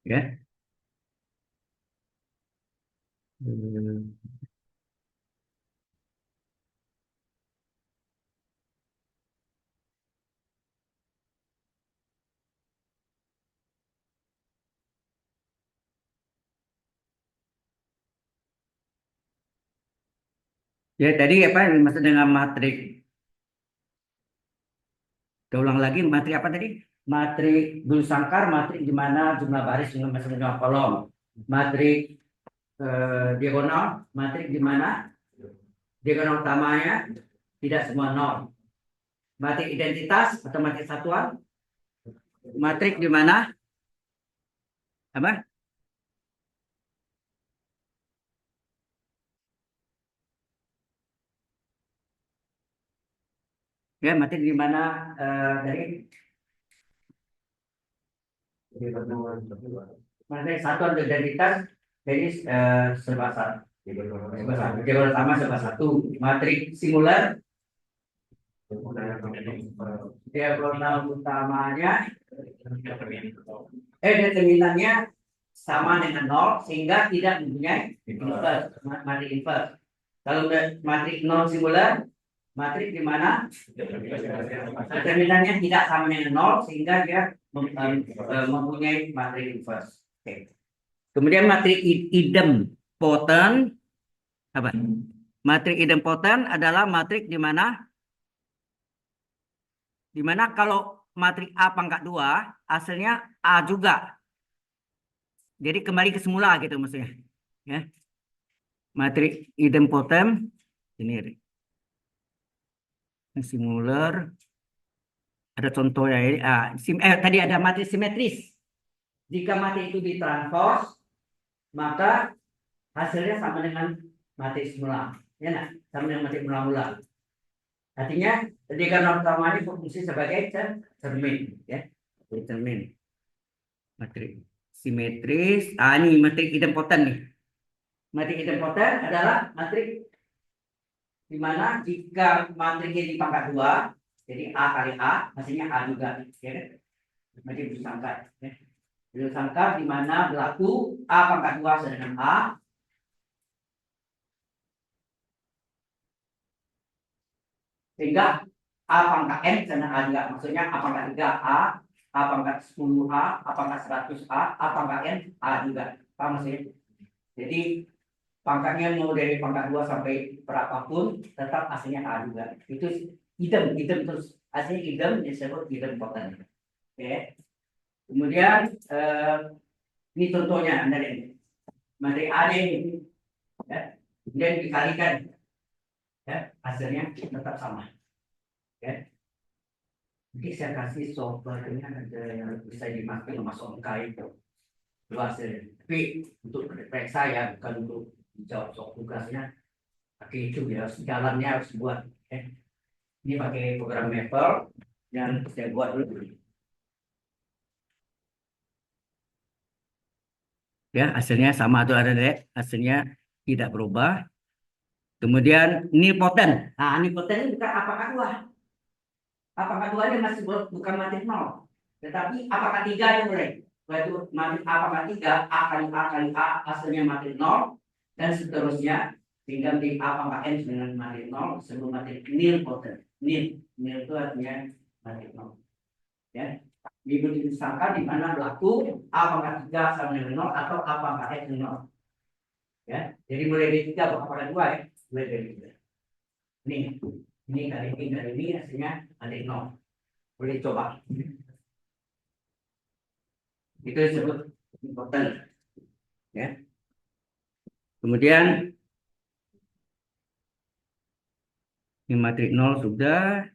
Ya. Hmm. Ya, tadi apa yang dimaksud dengan matrik? Kita ulang lagi, matrik apa tadi? Matrik Dulu Sangkar, matrik di mana jumlah baris dengan masing jumlah kolom. Matrik diagonal, matrik di mana diagonal utamanya tidak semua nol. Matrik identitas atau matrik satuan, matrik di mana apa? Ya, matrik di mana dari matrik satuan identitas jadi serba satu. Diagonal utama serba satu. Matrik singular diagonal utamanya determinannya sama dengan nol sehingga tidak mempunyai inverse, matrik inverse. Kalau matrik non singular, matrik di mana determinannya tidak sama dengan nol sehingga dia mempunyai matrik inverse. Oke. Kemudian matrik idempotent apa? Matrik idempotent adalah matrik di mana kalau matrik A pangkat 2 hasilnya A juga. Jadi kembali ke semula gitu maksudnya. Ya. Matrik idempotent ini singular ada contohnya ini. Tadi ada matrik simetris. Jika matrik itu ditranspos, maka hasilnya sama dengan matrik semula. Ya, nah, sama dengan matrik mula-mula. Artinya ketika non utama ini berfungsi sebagai cermin, ya, cermin. Matrik simetris. Ini matrik idempotent nih. Matrik idempotent adalah matrik di mana jika matriknya di pangkat 2, jadi A kali A, hasilnya A juga, ya kan? Matrik bersangkat, ya. Bersangkat di mana berlaku A pangkat 2 sama dengan A, sehingga A pangkat N sama A juga. Maksudnya A pangkat 3 A pangkat 10 A pangkat 100 A pangkat N A juga. Paham maksudnya? Jadi pangkatnya mau dari pangkat 2 sampai berapapun tetap hasilnya A juga. Itu idem terus. Hasilnya idem disebut idem poten. Oke. Kemudian ini contohnya dari materi AD ini, ya. Kemudian dikalikan, ya, hasilnya tetap sama, ya. Jadi saya kasih softwarenya ada yang bisa dimakai masuk angka itu hasil. Tapi untuk periksa ya, bukan untuk jawab soal tugasnya. Pakai itu ya, jalannya harus buat. Ini pakai program Maple yang saya buat dulu. Ya, hasilnya sama atau ada deh, hasilnya tidak berubah. Kemudian nilpotent. Nah, nilpotent ini bukan apakah dua. Apakah duanya masih bukan matrik nol. Tetapi apakah tiga yang boleh. Yaitu matrik apakah tiga, A kali A kali A hasilnya matrik nol. Dan seterusnya. Sehingga di apakah N dengan matrik nol sebelum matrik nilpotent. Nil itu artinya matrik nol. Ya. Diberi disangka di mana berlaku A pangkat 3 sama dengan nol atau A pangkat X nol. Ya. Jadi mulai dari 3 apakah 2 ya. Mulai dari 3. Ini kali ini hasilnya ada nol. Boleh coba. Itu disebut important. Ya. Kemudian ini matrik nol sudah.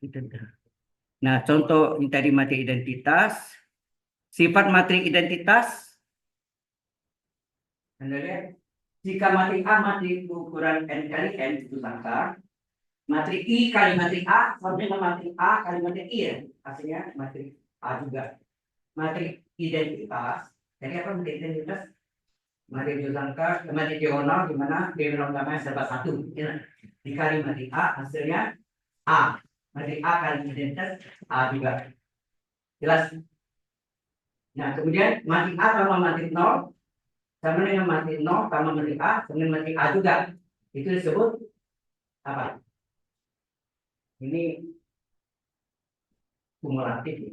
Nah, contoh ini tadi matrik identitas. Sifat matrik identitas. Anda lihat, jika matrik A matrik ukuran n kali n itu sangka, matrik I kali matrik A sama dengan matrik A kali matrik I ya. Hasilnya matrik A juga. Matrik identitas. Jadi apa matrik identitas? Matrik disangka, matrik diagonal di mana diagonal utamanya serba satu. Ya. Dikali matrik A hasilnya A. Matrik A kali identitas A juga. Jelas? Nah, kemudian matrik A sama matrik nol sama dengan matrik nol sama matrik A sama dengan matrik A juga. Itu disebut apa? Ini kumulatif ya.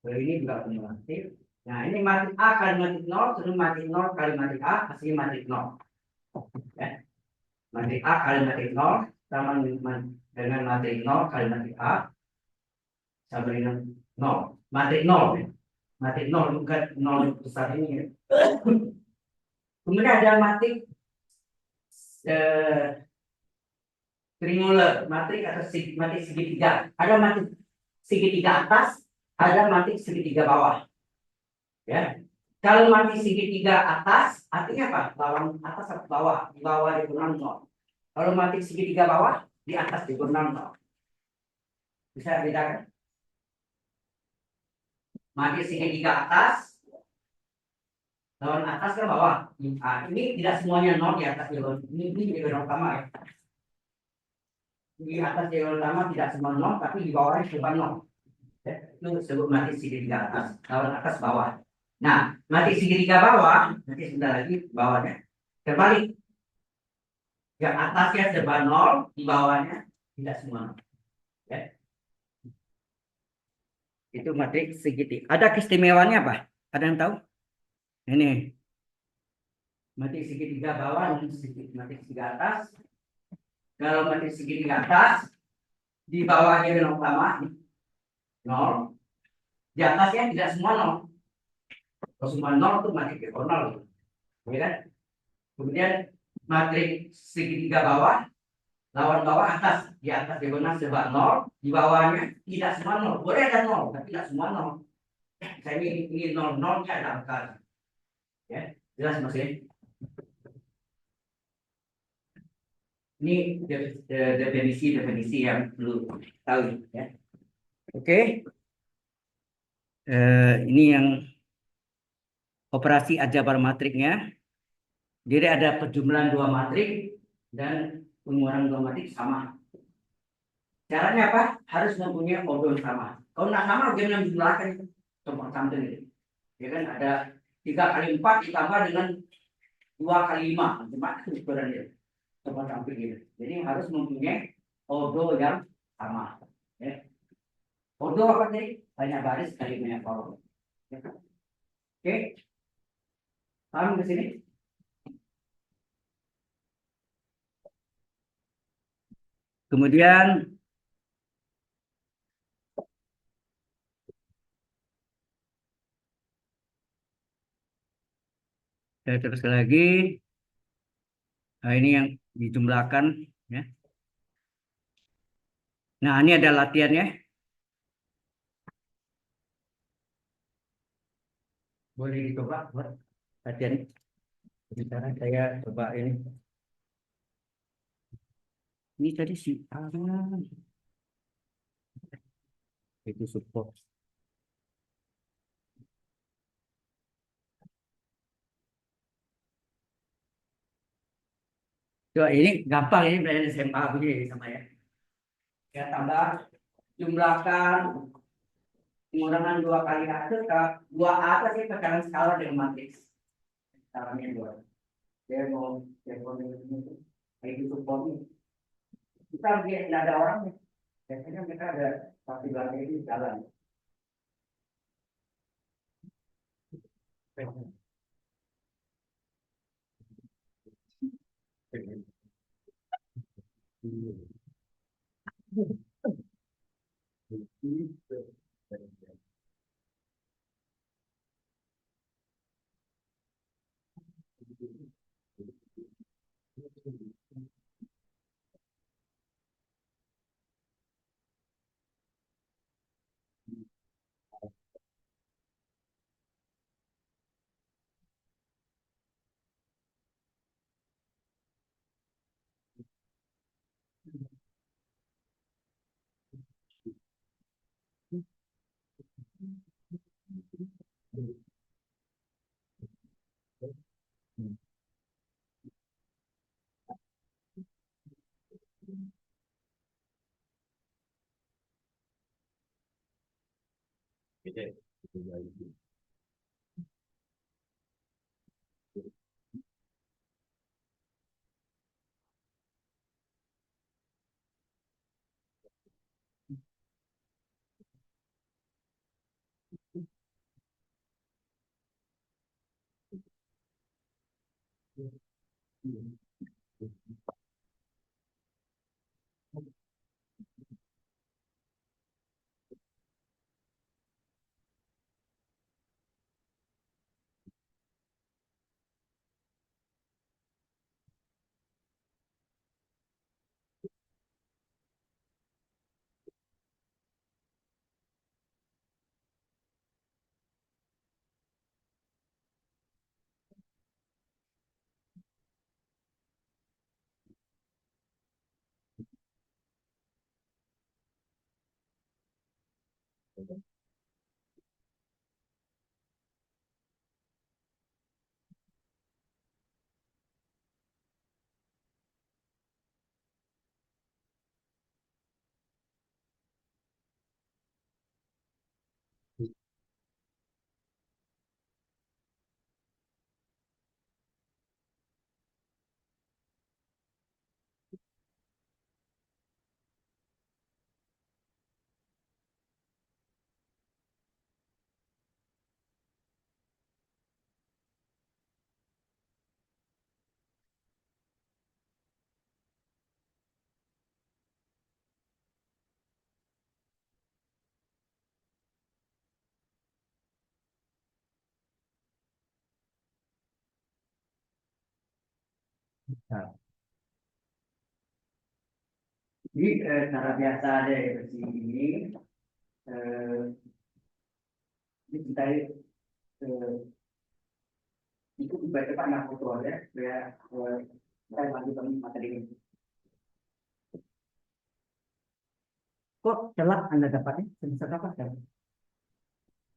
Ini juga kumulatif. Nah, ini matrik A kali matrik nol, terus matrik nol kali matrik A, hasilnya matrik nol. Ya. Matrik A kali matrik nol sama dengan matrik nol kali matrik A sama dengan nol. Matrik nol, ya. Matrik nol bukan nol besar ini. Ya. Kemudian ada matrik eh, triangular, matrik atau matrik segitiga. Ada matrik segitiga atas, ada matrik segitiga bawah. Ya, kalau matrik segitiga atas, artinya apa? Lawan atas atau bawah? Di bawah dikurang nol. Kalau matrik segitiga bawah, di atas dikurang nol. Bisa bedakan? Matrik segitiga atas, lawan atas ke bawah. Nah, ini tidak semuanya nol di atas jalur. Ini jalur utama ya. Di atas jalur utama tidak semua nol, tapi di bawahnya coba nol. Ya, itu disebut matrik segitiga atas, lawan atas bawah. Nah, matrik segitiga bawah, nanti sebentar lagi bawahnya terbalik. Yang atasnya serba nol, di bawahnya tidak semua nol. Ya. Itu matrik segitiga. Ada keistimewaannya apa? Ada yang tahu? Ini matrik segitiga bawah dan matrik segitiga atas. Kalau matrik segitiga atas, di bawahnya yang utama nol, di atasnya tidak semua nol. Kalau semua nol itu matrik diagonal, ya kan? Kemudian matrik segitiga bawah lawan bawah atas, di atas diagonal serba nol, di bawahnya tidak semua nol. Boleh ada nol, tapi tidak semua nol. Saya ini nol nolnya ada angka. Ya, jelas maksudnya. Ini definisi yang perlu tahu ya. Oke. Ini yang operasi aljabar matriknya. Jadi ada perjumlahan dua matrik dan pengurangan dua matrik sama. Caranya apa? Harus mempunyai ordo yang sama. Kalau nggak sama, bagaimana menjumlahkan itu? Contoh sampel ini. Ya kan ada 3 kali 4 ditambah dengan 2 kali 5. Cuma itu ukurannya. Contoh sampel gitu. Jadi harus mempunyai ordo yang sama. Ya. Ordo apa tadi? Banyak baris kali banyak kolom. Ya. Oke, paham ke sini? Kemudian saya terus lagi. Nah, ini yang dijumlahkan ya. Nah, ini ada latihannya. Boleh dicoba buat latihan. Sekarang saya coba ini. Ini tadi si A itu support. Coba ini gampang ini belajar SMA begini sama ya. Ya tambah jumlahkan pengurangan 2 kali A itu dua A tadi tekanan skala dengan matriks. Skalanya 2. Dia mau ini itu support ini. Kita lihat tidak ada orang nih. Biasanya mereka ada pasti belakang ini jalan. Nah, jadi cara biasa dari bersih ini eh, dicintai itu baca banyak foto ya supaya saya lanjutkan materi ini. Kok telat Anda dapatnya? Sebisa kapan kan?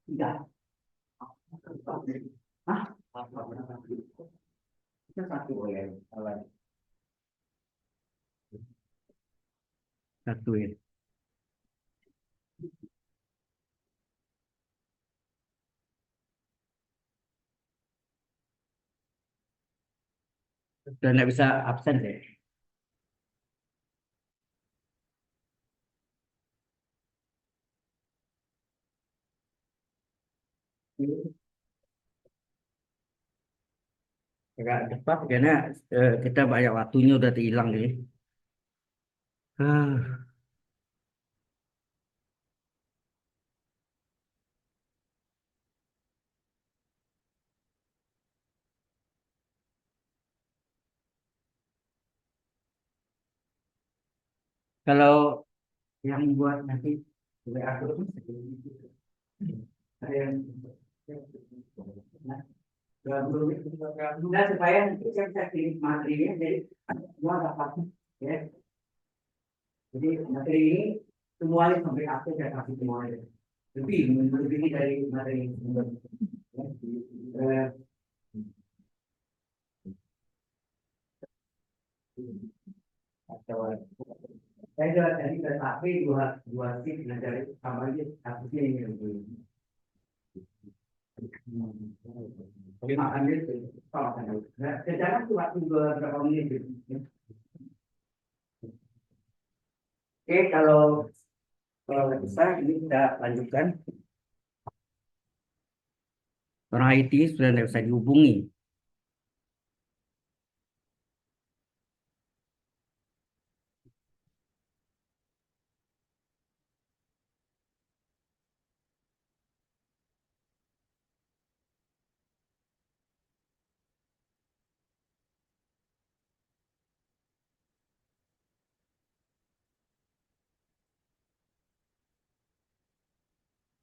Tidak. Hah? Itu satu ya. Satu ya. Dan nggak bisa absen deh. Agak cepat karena kita banyak waktunya udah hilang nih. Ah, kalau yang buat nanti WA terus ada yang nah, supaya nanti saya bisa kirim materinya jadi semua dapat ya. Jadi materi ini semuanya sampai akhir saya kasih semuanya. Lebih dari materi yang sebelumnya. Ya. Eh, atau saya sudah tadi ke tapi dua dua sih dari kamarnya kasusnya ini. Jadi makannya itu kalau kan. Nah, secara itu waktu beberapa menit. Gitu. Oke, kalau bisa ini kita lanjutkan. Orang IT sudah tidak bisa dihubungi.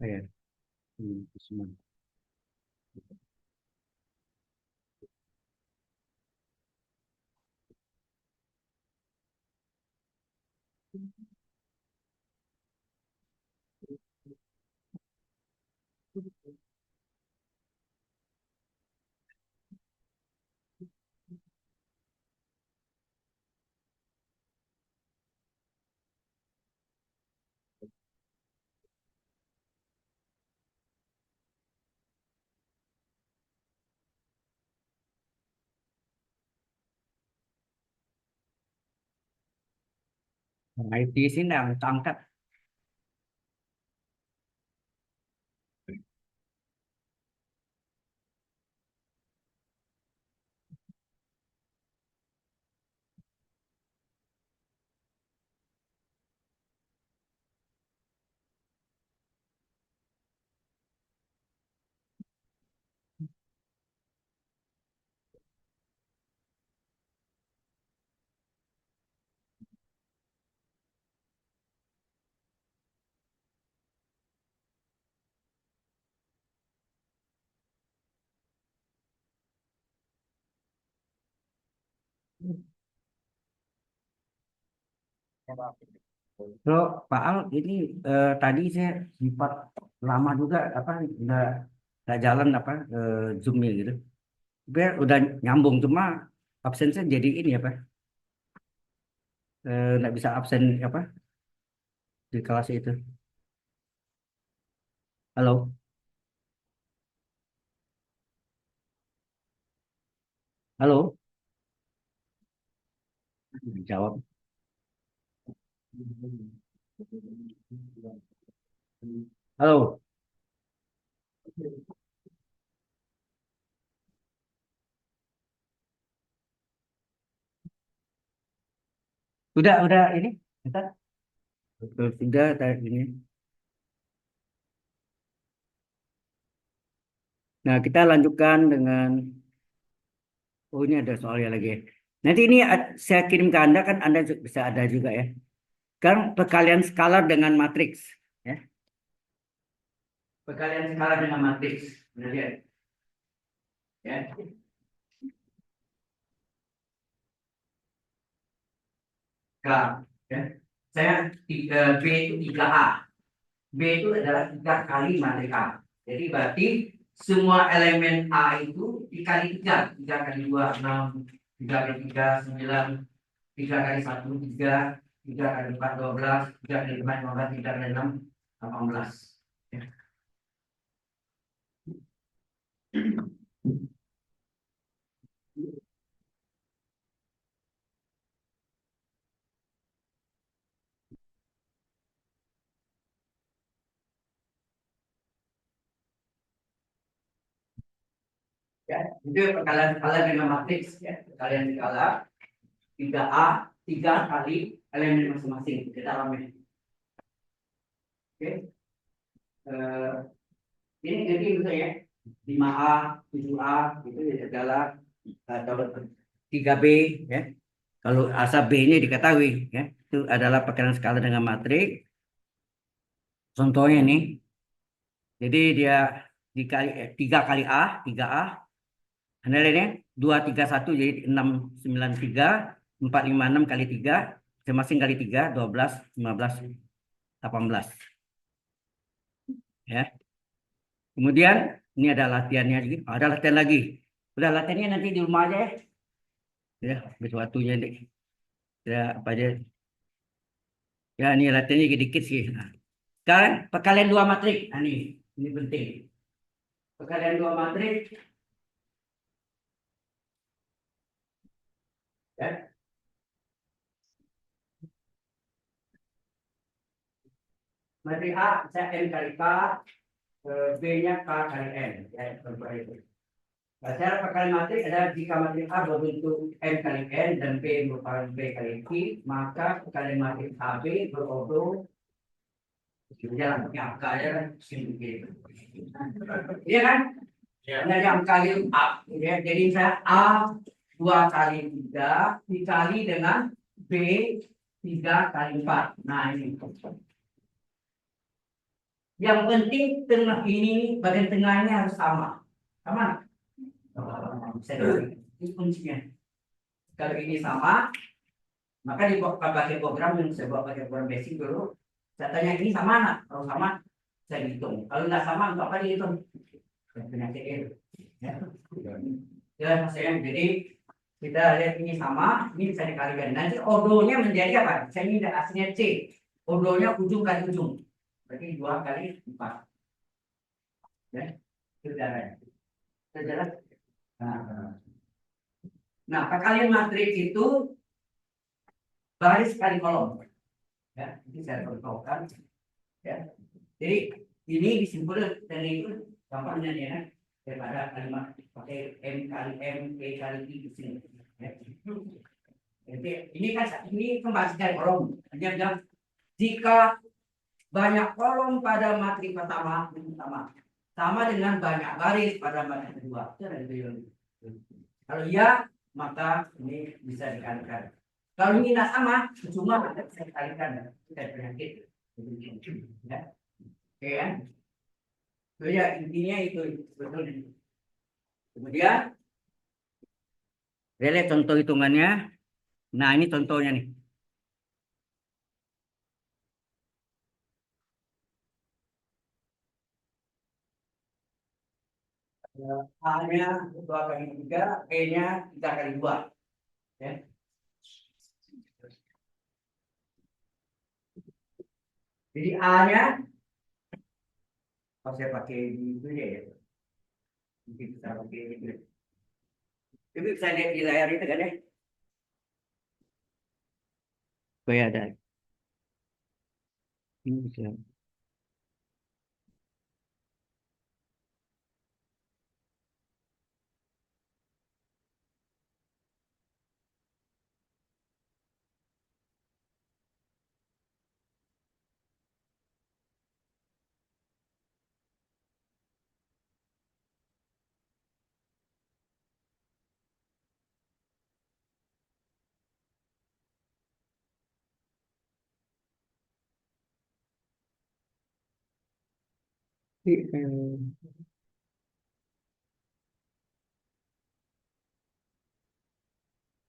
Ya, semua. Orang IT sih nggak angkat. Kalau Pak Al ini tadi saya sempat lama juga apa nggak jalan apa Zoom-nya gitu. Biar udah nyambung cuma absennya jadi ini apa nggak bisa absen apa di kelas itu. Halo, halo, jawab. Halo, udah ini. Bentar. Sudah tadi ini. Nah, kita lanjutkan dengan oh ini ada soalnya lagi. Nanti ini saya kirim ke Anda kan Anda bisa ada juga ya. Sekarang perkalian skalar dengan matriks ya. Perkalian skalar dengan matriks. Benar ya? Ya. K ya. Saya B itu 3A. B itu adalah 3 kali matriks A. Jadi berarti semua elemen A itu dikali 3. 3 kali 2 6, 3 kali 3 9, 3 kali 1 3, 3 kali 4 12, 3 kali 5 15, 3 kali 6 18. Ya. Ya, itu perkalian skala dengan matriks ya. Perkalian skala 3A 3 kali elemen masing-masing di dalamnya. Oke. Eh, ini jadi misalnya 5A 7A itu adalah atau 3B ya. Kalau asal B-nya diketahui ya, itu adalah perkalian skala dengan matriks. Contohnya nih, jadi dia dikali 3 kali A, 3A. Anda lihat ya, 2 3 1 jadi 6 9 3, 4 5 6 kali 3, masing-masing kali 3 12 15 18 ya. Kemudian ini ada latihannya lagi, ada latihan lagi. Udah latihannya nanti di rumah aja ya. Ya, habis waktunya nih. Ya, apa aja. Ya, ini latihannya dikit sih. Nah, sekarang perkalian dua matrik. Nah, ini penting. Perkalian dua matrik ya. Matrik A saya N kali K, B-nya K kali N. Ya, seperti itu. Nah, cara perkalian matrik adalah jika matrik A berbentuk M kali N dan B merupakan B kali Q, maka perkalian matrik AB berbentuk jalan pakai angka aja kan, gitu. Iya kan? Ini ada angka yang A. Ya, jadi saya A 2 kali 3 dikali dengan B 3 kali 4. Nah, ini. Yang penting tengah ini, bagian tengahnya harus sama. Sama? Ini kuncinya. Kalau ini sama, maka di pakai program yang saya buat pakai program basic dulu, saya tanya ini sama nggak? Kalau sama, saya hitung. Kalau nggak sama, untuk apa dihitung? Penyakit itu. Ya, ya saya jadi kita lihat ini sama, ini bisa dikalikan. Nanti odonya menjadi apa? Saya ini aslinya C. Odonya ujung kali ujung. Berarti 2 kali 4. Ya, itu caranya. Itu jelas? Nah, perkalian matriks itu baris kali kolom. Ya, ini saya contohkan. Ya, jadi ini disimpulkan dari itu gampangnya ya, daripada kalimat pakai M kali M, E kali I di sini. Ya. Jadi ini kan ini kembali dari kolom. Hanya bilang jika banyak kolom pada matriks pertama sama dengan banyak baris pada matriks kedua. Kalau iya, maka ini bisa dikalikan. Kalau ini tidak sama, cuma bisa dikalikan. Tidak penyakit. Ya. Oke ya. Jadi ya intinya itu betul. Kemudian, kita lihat contoh hitungannya. Nah, ini contohnya nih. A-nya 2 kali 3, B-nya 3 kali 2. Ya. Jadi A-nya, saya pakai itu ya. Mungkin bisa pakai itu. Tapi bisa lihat di layar itu kan ya. Oh ya, ada. Ini bisa.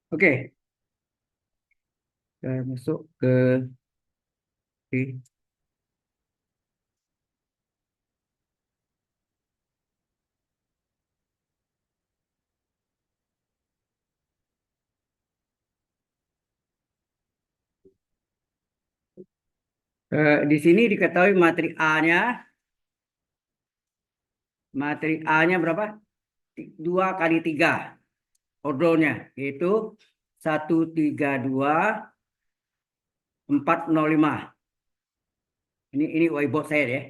Oke, kita masuk ke di sini diketahui materi A-nya berapa? 2 kali 3 ordonya, yaitu 132405. Ini whiteboard saya ya.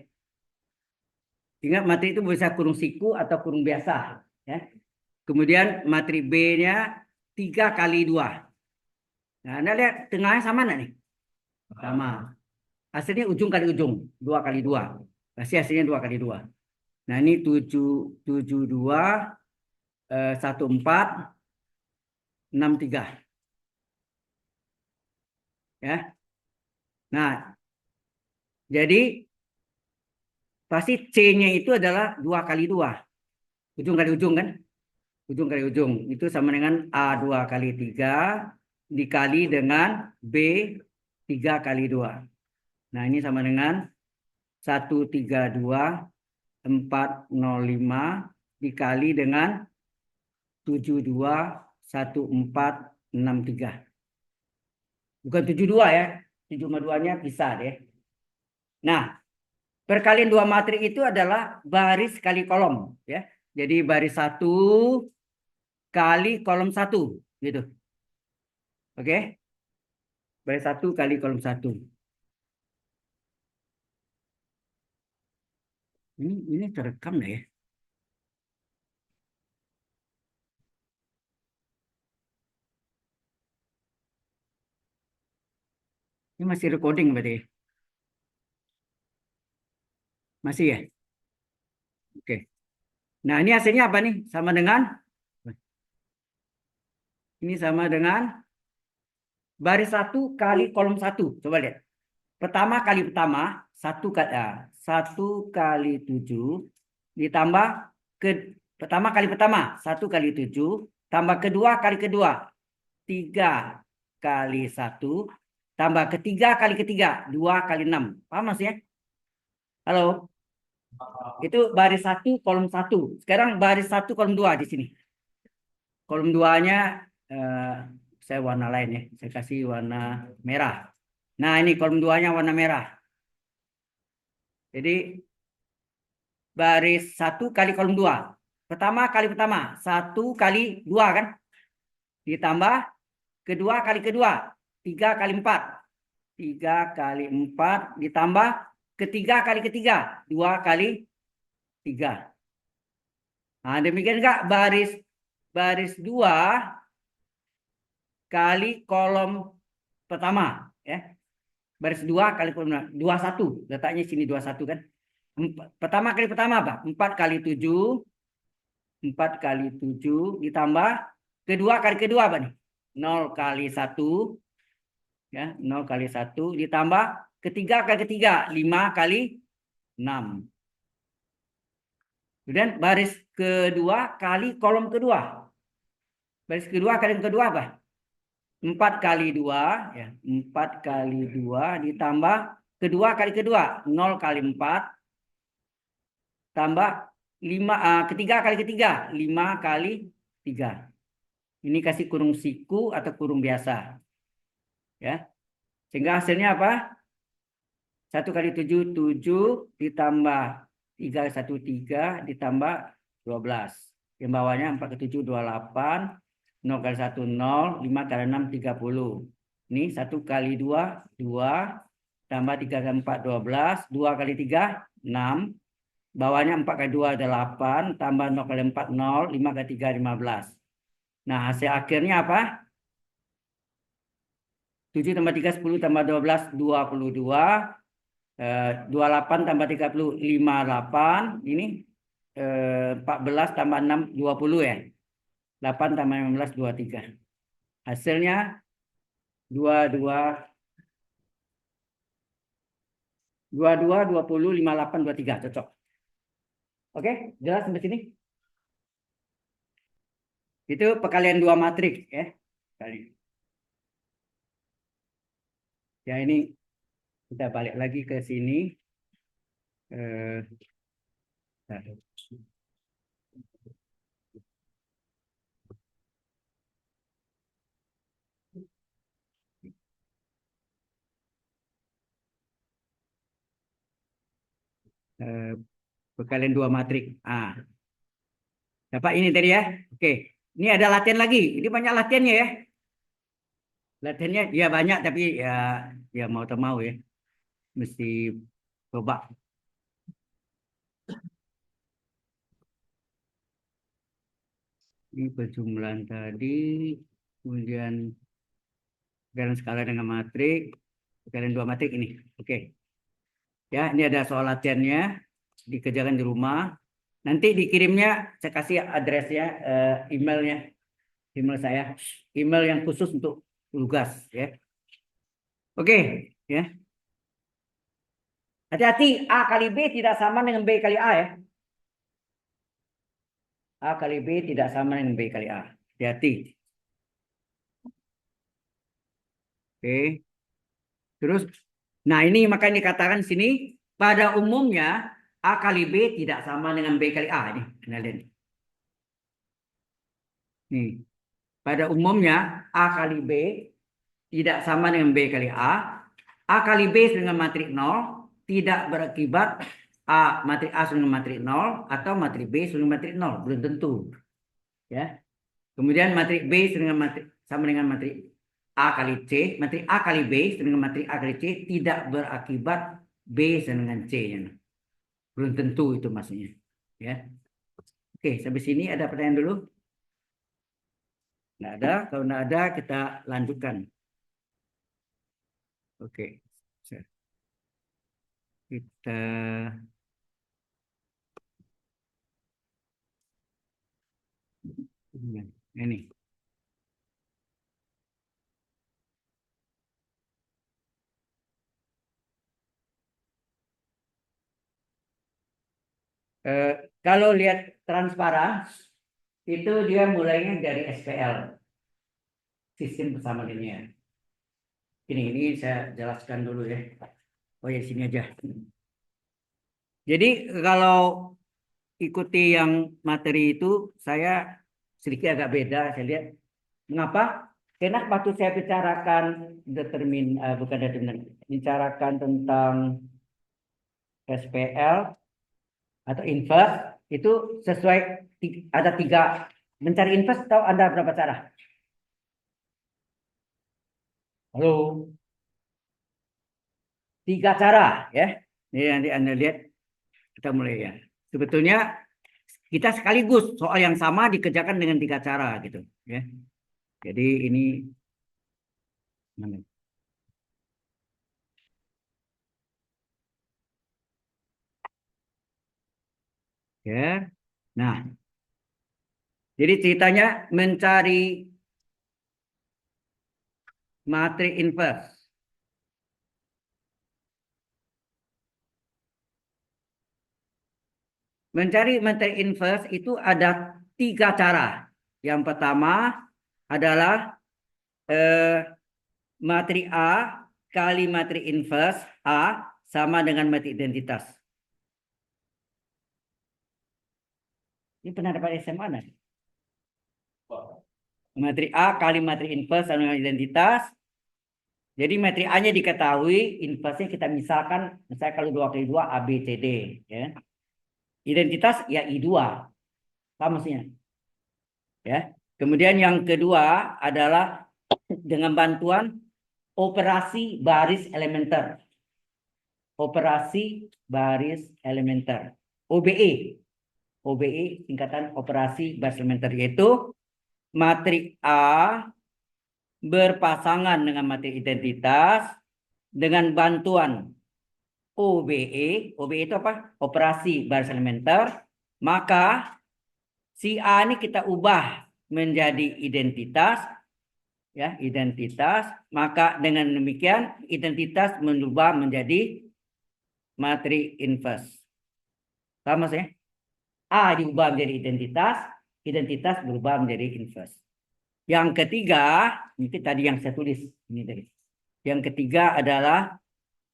Ingat materi itu bisa kurung siku atau kurung biasa. Ya. Kemudian materi B-nya 3 kali 2. Nah, Anda lihat tengahnya sama nggak nih? Sama. Hasilnya ujung kali ujung. 2 kali 2. Pasti hasilnya 2 kali 2. Nah, ini 72, 1463. Ya. Nah, jadi pasti C-nya itu adalah 2 kali 2. Ujung kali ujung kan? Ujung kali ujung. Itu sama dengan A 2 kali 3 dikali dengan B 3 kali 2. Nah, ini sama dengan 132405 dikali dengan 721463. Bukan 72 ya. 7 sama 2-nya bisa deh. Nah, perkalian dua matrik itu adalah baris kali kolom ya. Jadi baris 1 kali kolom 1 gitu. Oke? Baris 1 kali kolom 1. Ini terekam nggak ya? Ini masih recording berarti. Masih ya? Oke. Nah, ini hasilnya apa nih? Sama dengan ini sama dengan baris 1 kali kolom 1. Coba lihat. Pertama kali pertama 1 kali 7 ditambah ke pertama kali pertama 1 kali 7 tambah kedua kali kedua 3 kali 1 tambah ketiga kali ketiga 2 kali 6. Paham maksudnya? Halo? Itu baris 1 kolom 1. Sekarang baris 1 kolom 2 di sini. Kolom 2-nya saya warna lain ya. Saya kasih warna merah. Nah, ini kolom 2-nya warna merah. Jadi baris 1 kali kolom 2. Pertama kali pertama 1 kali 2 kan? Ditambah kedua kali kedua 3 kali 4. 3 kali 4 ditambah ketiga kali ketiga 2 kali 3. Nah, demikian enggak baris 2 kali kolom pertama ya. Baris 2 kali kolom 21. Letaknya sini 21 kan. Pertama kali pertama apa? 4 kali 7. 4 kali 7 ditambah kedua kali kedua apa nih? 0 kali 1 ya, 0 kali 1 ditambah ketiga kali ketiga 5 kali 6. Kemudian baris kedua kali kolom kedua. Baris kedua kali kedua apa? 4 kali 2 ya, 4 kali 2 ditambah kedua kali kedua, 0 kali 4 tambah 5 ketiga kali ketiga, 5 kali 3. Ini kasih kurung siku atau kurung biasa. Ya. Sehingga hasilnya apa? 1 kali 7 7 ditambah 3 1 3 ditambah 12. Yang bawahnya 4 kali 7 28, 0 kali 1 0, 5 kali 6 30. Ini 1 kali 2 2 tambah 3 kali 4 12, 2 kali 3 6. Bawahnya 4 kali 2 8, tambah 0 kali 4 0, 5 kali 3 15. Nah, hasil akhirnya apa? 7 tambah 3 10 tambah 12 22. 28 tambah 30 58. Ini 14 tambah 6 20 ya. 8 tambah 15 23. Hasilnya 22 22 20 58 23 cocok. Oke, jelas sampai sini? Itu perkalian 2 matriks ya. Kali. Ya ini kita balik lagi ke sini. Eh, eh, perkalian 2 matriks. Dapat ini tadi ya. Oke. Ini ada latihan lagi. Ini banyak latihannya ya. Latihannya ya banyak tapi ya mau tak mau ya. Mesti coba. Ini perjumlahan tadi. Kemudian perkalian skala dengan matrik. Perkalian 2 matrik ini. Oke. Ya, ini ada soal latihannya. Dikerjakan di rumah. Nanti dikirimnya, saya kasih addressnya, emailnya. Email saya. Email yang khusus untuk tugas. Ya. Oke. Ya. Hati-hati, A kali B tidak sama dengan B kali A ya. A kali B tidak sama dengan B kali A. Hati-hati. Oke. Terus, nah ini makanya dikatakan di sini, pada umumnya A kali B tidak sama dengan B kali A. Ini, kenalin. Nih, pada umumnya A kali B tidak sama dengan B kali A. A kali B dengan matrik 0 tidak berakibat matrik A dengan matrik 0 atau matrik B dengan matrik 0. Belum tentu. Ya. Kemudian matrik B sama dengan matrik A kali C. Matrik A kali B dengan matrik A kali C tidak berakibat B dengan C. Belum tentu itu maksudnya. Ya. Oke, sampai sini ada pertanyaan dulu? Nggak ada. Kalau nggak ada, kita lanjutkan. Oke. Kita ini. Kalau lihat transparan, itu dia mulainya dari SPL, sistem bersama linear. Ini saya jelaskan dulu ya. Oh ya sini aja. Jadi kalau ikuti yang materi itu, saya sedikit agak beda. Saya lihat mengapa? Karena waktu saya bicarakan bukan determinan, bicarakan tentang SPL atau inverse itu sesuai ada 3. Mencari inverse tahu Anda berapa cara? Halo. 3 cara ya. Ini nanti Anda lihat kita mulai ya. Sebetulnya kita sekaligus soal yang sama dikerjakan dengan 3 cara gitu ya. Jadi ini ya. Nah, jadi ceritanya mencari matrik inverse. Mencari matrik inverse itu ada 3 cara. Yang pertama adalah eh, matri A kali matri inverse A sama dengan matri identitas. Ini pernah dapat SMA kan? Matri A kali matri inverse sama dengan identitas. Jadi matri A-nya diketahui, inverse-nya kita misalkan, misalnya kalau 2 kali 2 A, B, C, D. Ya. Identitas ya I2. Apa maksudnya? Ya. Kemudian yang kedua adalah dengan bantuan operasi baris elementer. Operasi baris elementer. OBE. OBE singkatan operasi baris elementer, yaitu matri A berpasangan dengan matri identitas dengan bantuan OBE. OBE itu apa? Operasi baris elementer. Maka si A ini kita ubah menjadi identitas, ya, identitas. Maka dengan demikian identitas berubah menjadi matri inverse. Sama sih? A diubah menjadi identitas, identitas berubah menjadi inverse. Yang ketiga, itu tadi yang saya tulis ini tadi. Yang ketiga adalah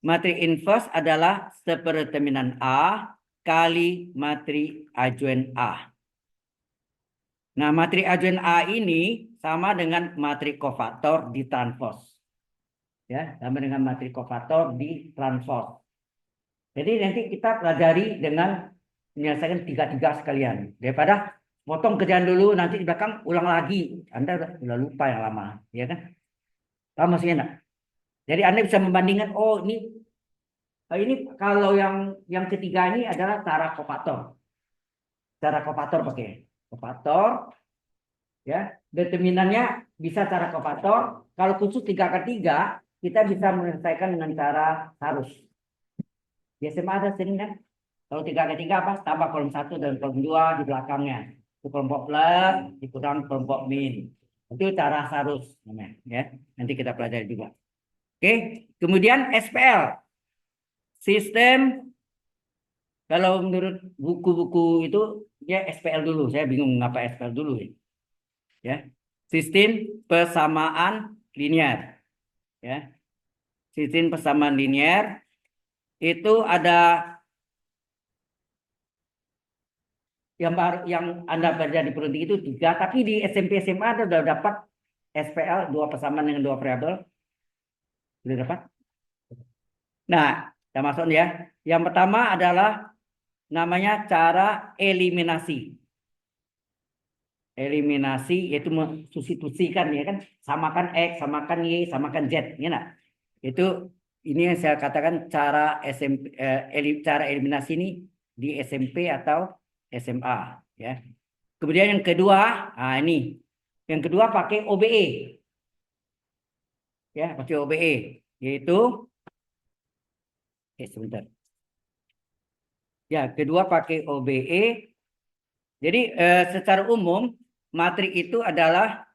matri inverse adalah seperdeterminan A kali matri adjoint A. Nah, matri adjoint A ini sama dengan matri kofaktor di transpose. Ya, sama dengan matri kofaktor di transpose. Jadi nanti kita pelajari dengan menyelesaikan tiga-tiga sekalian. Daripada potong kerjaan dulu, nanti di belakang ulang lagi. Anda udah lupa yang lama, ya kan? Paham maksudnya enggak? Jadi Anda bisa membandingkan, oh ini kalau yang ketiga ini adalah cara kofator. Cara kofator pakai kofator, ya. Determinannya bisa cara kofator. Kalau khusus 3 kali 3, kita bisa menyelesaikan dengan cara harus. Di SMA ada sering kan? Kalau 3 kali 3 apa? Tambah kolom 1 dan kolom 2 di belakangnya. Itu kelompok plus dikurang kelompok min. Itu cara harus namanya, ya. Nanti kita pelajari juga. Oke, kemudian SPL. Sistem, kalau menurut buku-buku itu ya SPL dulu. Saya bingung ngapa SPL dulu ya. Ya. Sistem persamaan linear. Ya. Sistem persamaan linear itu ada yang Anda belajar di perunding itu 3, tapi di SMP SMA Anda sudah dapat SPL 2 persamaan dengan 2 variabel. Sudah dapat? Nah, kita masuk ya. Yang pertama adalah namanya cara eliminasi. Eliminasi yaitu mensubstitusikan, ya kan? Samakan X, samakan Y, samakan Z, ya nah. Itu ini yang saya katakan cara SMP, cara eliminasi ini di SMP atau SMA, ya. Kemudian yang kedua, nah ini. Yang kedua pakai OBE. Ya, pakai OBE, yaitu sebentar. Ya, kedua pakai OBE. Jadi secara umum matrik itu adalah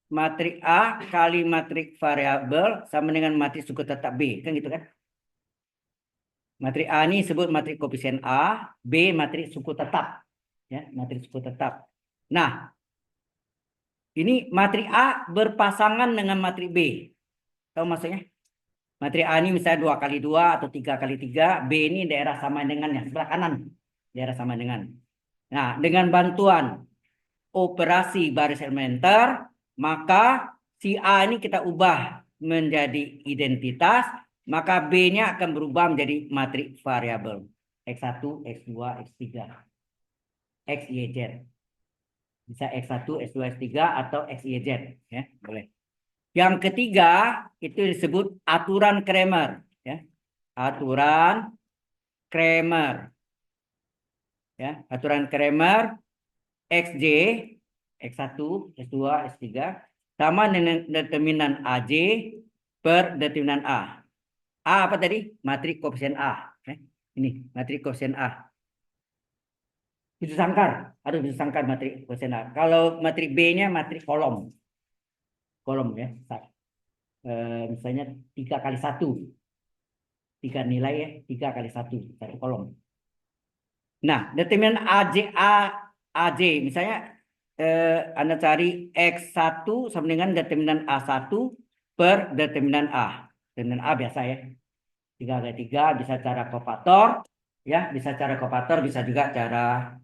matrik A kali matrik variabel sama dengan matrik suku tetap B, kan gitu kan? Matrik A ini disebut matrik koefisien A, B matrik suku tetap, ya, matrik suku tetap. Nah, ini matrik A berpasangan dengan matrik B. Tahu maksudnya? Matrik A ini misalnya 2 kali 2 atau 3 kali 3, B ini daerah sama dengannya, sebelah kanan, daerah sama dengan. Nah, dengan bantuan operasi baris elementer, maka si A ini kita ubah menjadi identitas, maka B-nya akan berubah menjadi matrik variabel. X1, X2, X3, X, Y, Z. Bisa X1, X2, X3 atau X, Y, Z. Ya, boleh. Yang ketiga, itu disebut aturan Kramer. Ya. Aturan Kramer. Ya, aturan Kramer, XJ, X1, X2, X3, sama dengan determinan AJ per determinan A. A apa tadi? Matrik koefisien A. Ini matrik koefisien A. Itu sangkar. Harus disangkar matrik koefisien A. Kalau matrik B-nya matrik kolom. Kolom ya. Misalnya 3 kali 1. 3 nilai ya. 3 kali 1. Satu kolom. Nah, determinan AJ, AJ. Misalnya Anda cari X1 sama dengan determinan A1 per determinan A. Determinan A biasa ya. 3 kali 3 bisa cara kopator. Ya, bisa cara kopator, bisa juga cara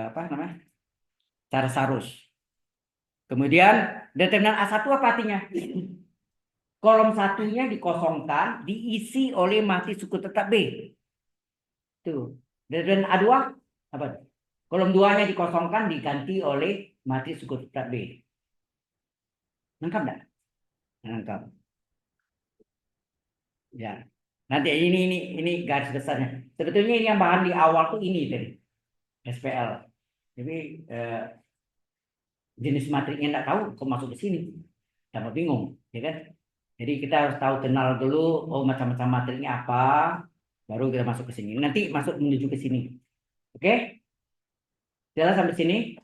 apa namanya? Cara sarus. Kemudian determinan A1 apa artinya? Kolom satunya dikosongkan, diisi oleh mati suku tetap B. Tuh. Determinan A2 apa? Kolom 2-nya dikosongkan, diganti oleh mati suku tetap B. Lengkap enggak? Lengkap. Ya. Nanti ini garis besarnya. Sebetulnya ini yang bahan di awal tuh ini tadi. SPL. Jadi jenis matriknya enggak tahu kok masuk ke sini. Tambah bingung, ya kan? Jadi kita harus tahu kenal dulu oh macam-macam matriknya apa, baru kita masuk ke sini. Nanti masuk menuju ke sini. Oke? Jelas sampai sini?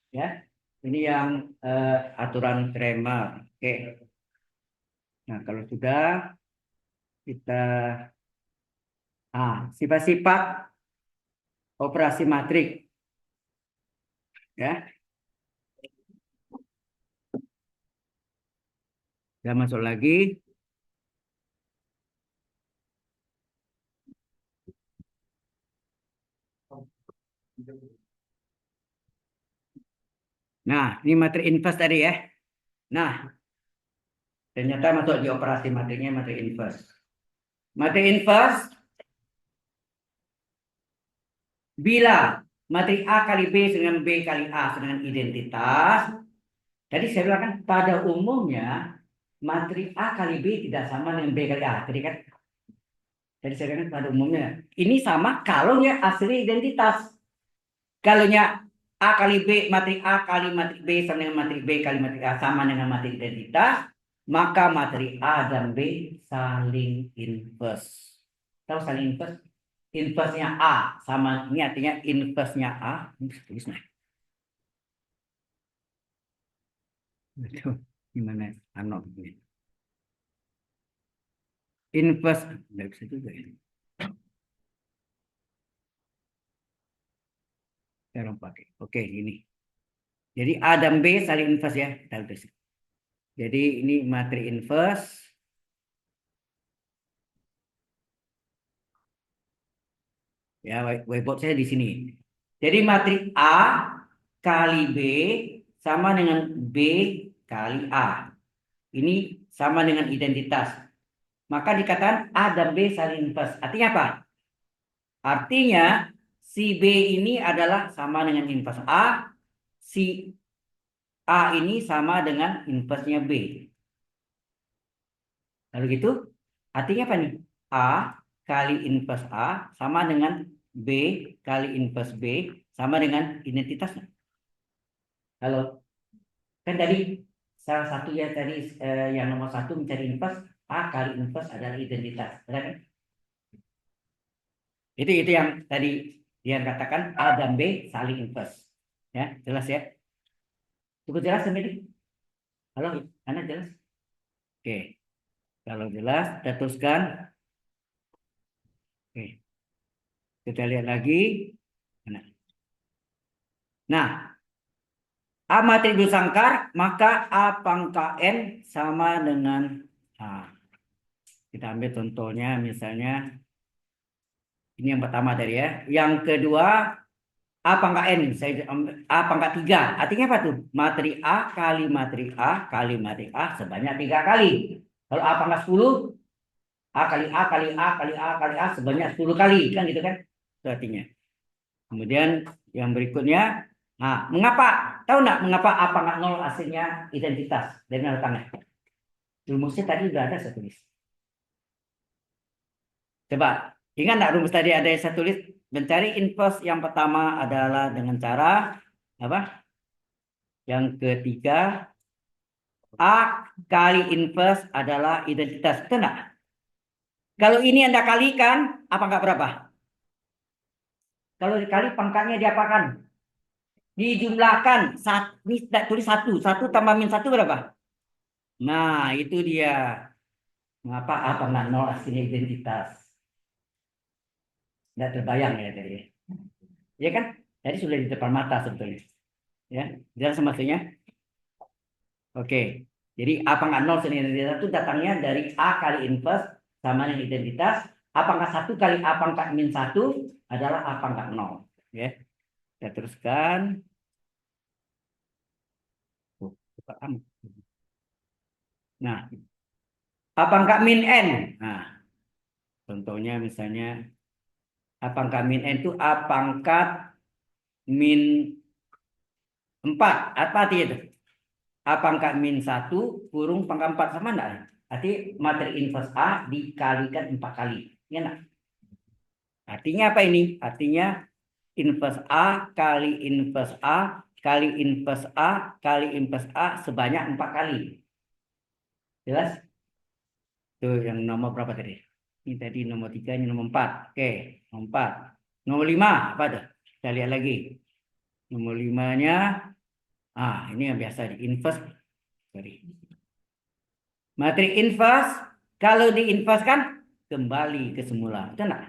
Ya. Ini yang aturan Kramer. Oke. Nah, kalau sudah kita sifat-sifat operasi matrik ya. Kita masuk lagi. Nah, ini matrik inverse tadi ya. Nah, ternyata masuk di operasi matriknya matrik inverse. Matrik inverse bila matrik A kali B dengan B kali A dengan identitas. Tadi saya bilang kan pada umumnya matrik A kali B tidak sama dengan B kali A. Tadi saya bilang pada umumnya. Ini sama kalau nya asli identitas. Kalau nya A kali B, matrik A kali matrik B sama dengan matrik B kali matrik A sama dengan matrik identitas, maka matrik A dan B saling inverse. Tahu saling inverse? Inverse-nya A sama ini artinya inverse-nya A. Ini bisa tulis nah. Itu gimana? Ini. Inverse, nggak bisa juga ya. Sekarang pakai. Oke, ini. Jadi A dan B saling inverse ya. Kita tulis. Jadi ini matrik inverse. Ya, whiteboard saya di sini. Jadi matrik A kali B sama dengan B kali A. Ini sama dengan identitas. Maka dikatakan A dan B saling inverse. Artinya apa? Artinya si B ini adalah sama dengan inverse A. Si A ini sama dengan inverse-nya B. Lalu gitu, artinya apa nih? A kali inverse A sama dengan B kali inverse B sama dengan identitasnya. Kalau kan tadi salah satu ya tadi yang nomor 1 mencari inverse, A kali inverse adalah identitas. Benar kan? Itu yang tadi dia katakan A dan B saling inverse. Ya, jelas ya? Cukup jelas sampai ini? Halo, Anda jelas? Oke. Kalau jelas, kita teruskan. Oke. Kita lihat lagi. Nah, A matrik bersangkar, maka A pangkat N sama dengan A. Kita ambil contohnya misalnya ini yang pertama tadi ya. Yang kedua A pangkat N, saya A pangkat 3. Artinya apa tuh? Matrik A kali matrik A kali matrik A sebanyak 3 kali. Kalau A pangkat 10, A kali A kali A kali A kali A sebanyak 10 kali. Kan gitu kan? Itu artinya. Kemudian yang berikutnya, nah, mengapa? Tahu nggak mengapa A pangkat 0 hasilnya identitas dari nol tangga? Rumusnya tadi sudah ada saya tulis. Coba, ingat nggak rumus tadi ada yang saya tulis? Mencari inverse yang pertama adalah dengan cara apa? Yang ketiga, A kali inverse adalah identitas. Betul nggak? Kalau ini Anda kalikan, apa nggak berapa? Kalau dikali pangkatnya diapakan? Dijumlahkan. Ini tulis 1. 1 tambah min 1 berapa? Nah, itu dia. Mengapa A pangkat 0 aslinya identitas? Tidak terbayang ya tadi. Ya kan? Tadi sudah di depan mata sebetulnya. Ya, jelas maksudnya? Oke. Jadi A pangkat 0 selain identitas itu datangnya dari A kali inverse sama dengan identitas. A pangkat 1 kali A pangkat min 1 adalah A pangkat 0. Ya. Kita teruskan. Oh, cepat amat. Nah, A pangkat min N. Nah, contohnya misalnya A pangkat min N itu A pangkat min 4. Apa artinya itu? A pangkat min 1 kurung pangkat 4 sama enggak? Arti materi inverse A dikalikan 4 kali. Ya enggak? Artinya apa ini? Artinya inverse A kali inverse A kali inverse A kali inverse A sebanyak 4 kali. Jelas? Tuh yang nomor berapa tadi? Ini tadi nomor 3, ini nomor 4. Oke, nomor 4. Nomor 5 apa tuh? Kita lihat lagi. Nomor 5-nya ini yang biasa di inverse. Sorry. Materi inverse kalau diinverse kan kembali ke semula. Betul enggak?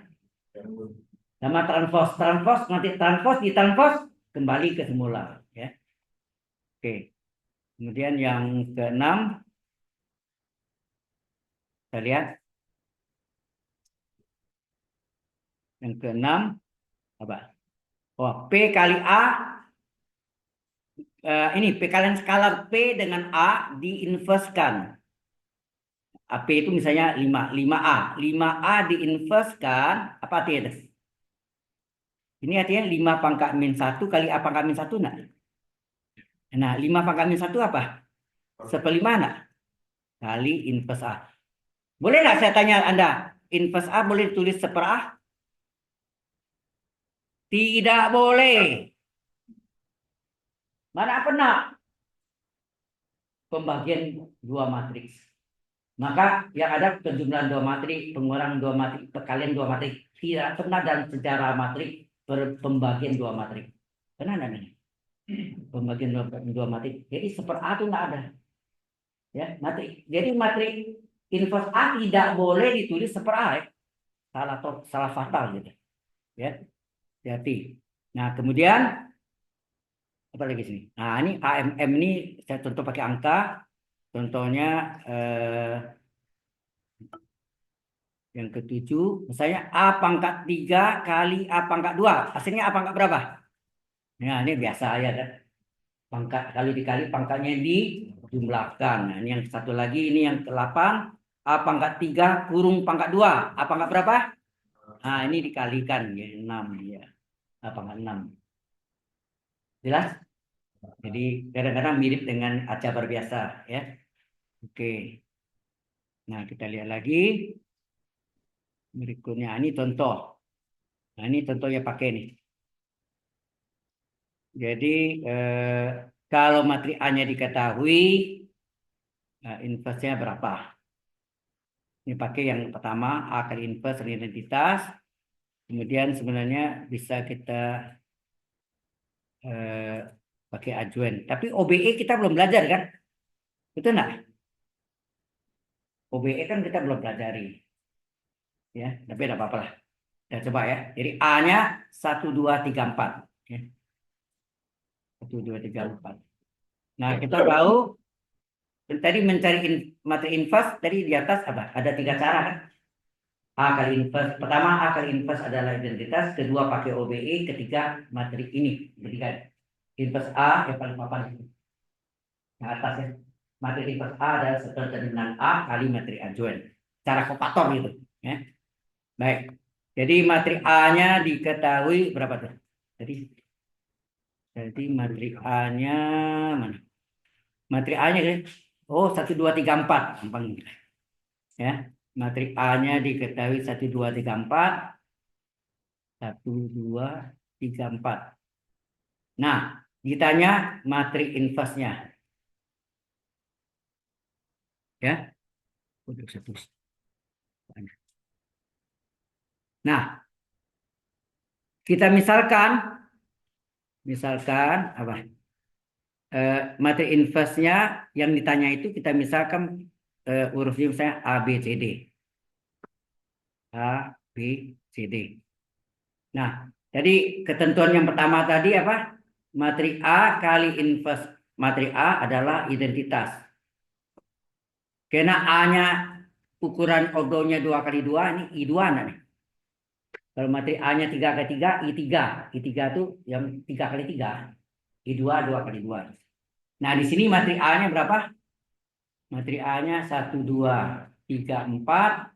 Sama transpose, nanti ditranspose kembali ke semula, ya. Oke. Kemudian yang keenam, kita lihat. Yang keenam apa? Oh, P kali A. Ini P kalian skalar P dengan A diinverskan. P itu misalnya 5A. 5A diinverskan, apa artinya itu? Ini artinya 5 pangkat min 1 kali A pangkat min 1 enggak? Nah, 5 pangkat min 1 apa? 1/5 enggak? Kali inverse A. Boleh nggak saya tanya Anda? Inverse A boleh ditulis 1/A? Tidak boleh. Mana pernah pembagian dua matriks? Maka yang ada penjumlahan dua matrik, pengurangan dua matrik, perkalian dua matrik. Tidak pernah dalam sejarah matrik pembagian dua matrik. Pernah ada nih? Pembagian dua matrik. Jadi 1/A itu nggak ada. Ya, matrik. Jadi matrik inverse A tidak boleh ditulis 1/A. Ya. Salah fatal gitu. Ya, hati. Nah, kemudian apa lagi sini? Nah, ini AMM ini saya contoh pakai angka. Contohnya yang ketujuh, misalnya A pangkat 3 kali A pangkat 2. Hasilnya A pangkat berapa? Nah, ini biasa ya kan. Pangkat kali dikali pangkatnya dijumlahkan. Nah, ini yang satu lagi, ini yang ke-8. A pangkat 3 kurung pangkat 2. A pangkat berapa? Nah, ini dikalikan ya 6 ya. A pangkat 6. Jelas? Jadi kadang-kadang mirip dengan aljabar biasa ya. Oke. Nah, kita lihat lagi berikutnya. Ini contoh. Nah, ini contohnya pakai nih. Jadi kalau materi A-nya diketahui, inverse-nya berapa? Ini pakai yang pertama, A kali inverse dan identitas. Kemudian sebenarnya bisa kita pakai ajuan. Tapi OBE kita belum belajar kan? Betul nggak? OBE kan kita belum pelajari. Ya, tapi tidak apa-apa lah. Kita coba ya. Jadi A-nya 1, 2, 3, 4. Ya. 1, 2, 3, 4. Nah, kita tahu tadi mencari materi inverse tadi di atas apa? Ada 3 cara kan? A kali inverse. Pertama, A kali inverse adalah identitas. Kedua, pakai OBE. Ketiga, materi ini. Ketiga, inverse A yang paling papan. Yang atas ya. Materi inverse A adalah setara dengan A kali materi ajuan. Cara kopator gitu. Ya. Baik. Jadi materi A-nya diketahui berapa tuh? Jadi materi A-nya mana? Materi A-nya kan? Oh, 1, 2, 3, 4. Gampang. Ya. Materi A-nya diketahui 1, 2, 3, 4. 1, 2, 3, 4. Nah, ditanya materi inverse-nya. Ya. Nah, kita misalkan apa? Materi inverse-nya yang ditanya itu kita misalkan hurufnya misalnya A, B, C, D. A, B, C, D. Nah, jadi ketentuan yang pertama tadi apa? Matrik A kali inverse matrik A adalah identitas. Karena A-nya ukuran ordonya 2 kali 2, ini I2 nih. Kalau matrik A-nya 3 kali 3, I3. I3 itu yang 3 kali 3. I2 2 kali 2. Nah, di sini matrik A-nya berapa? Matrik A-nya 1, 2, 3, 4.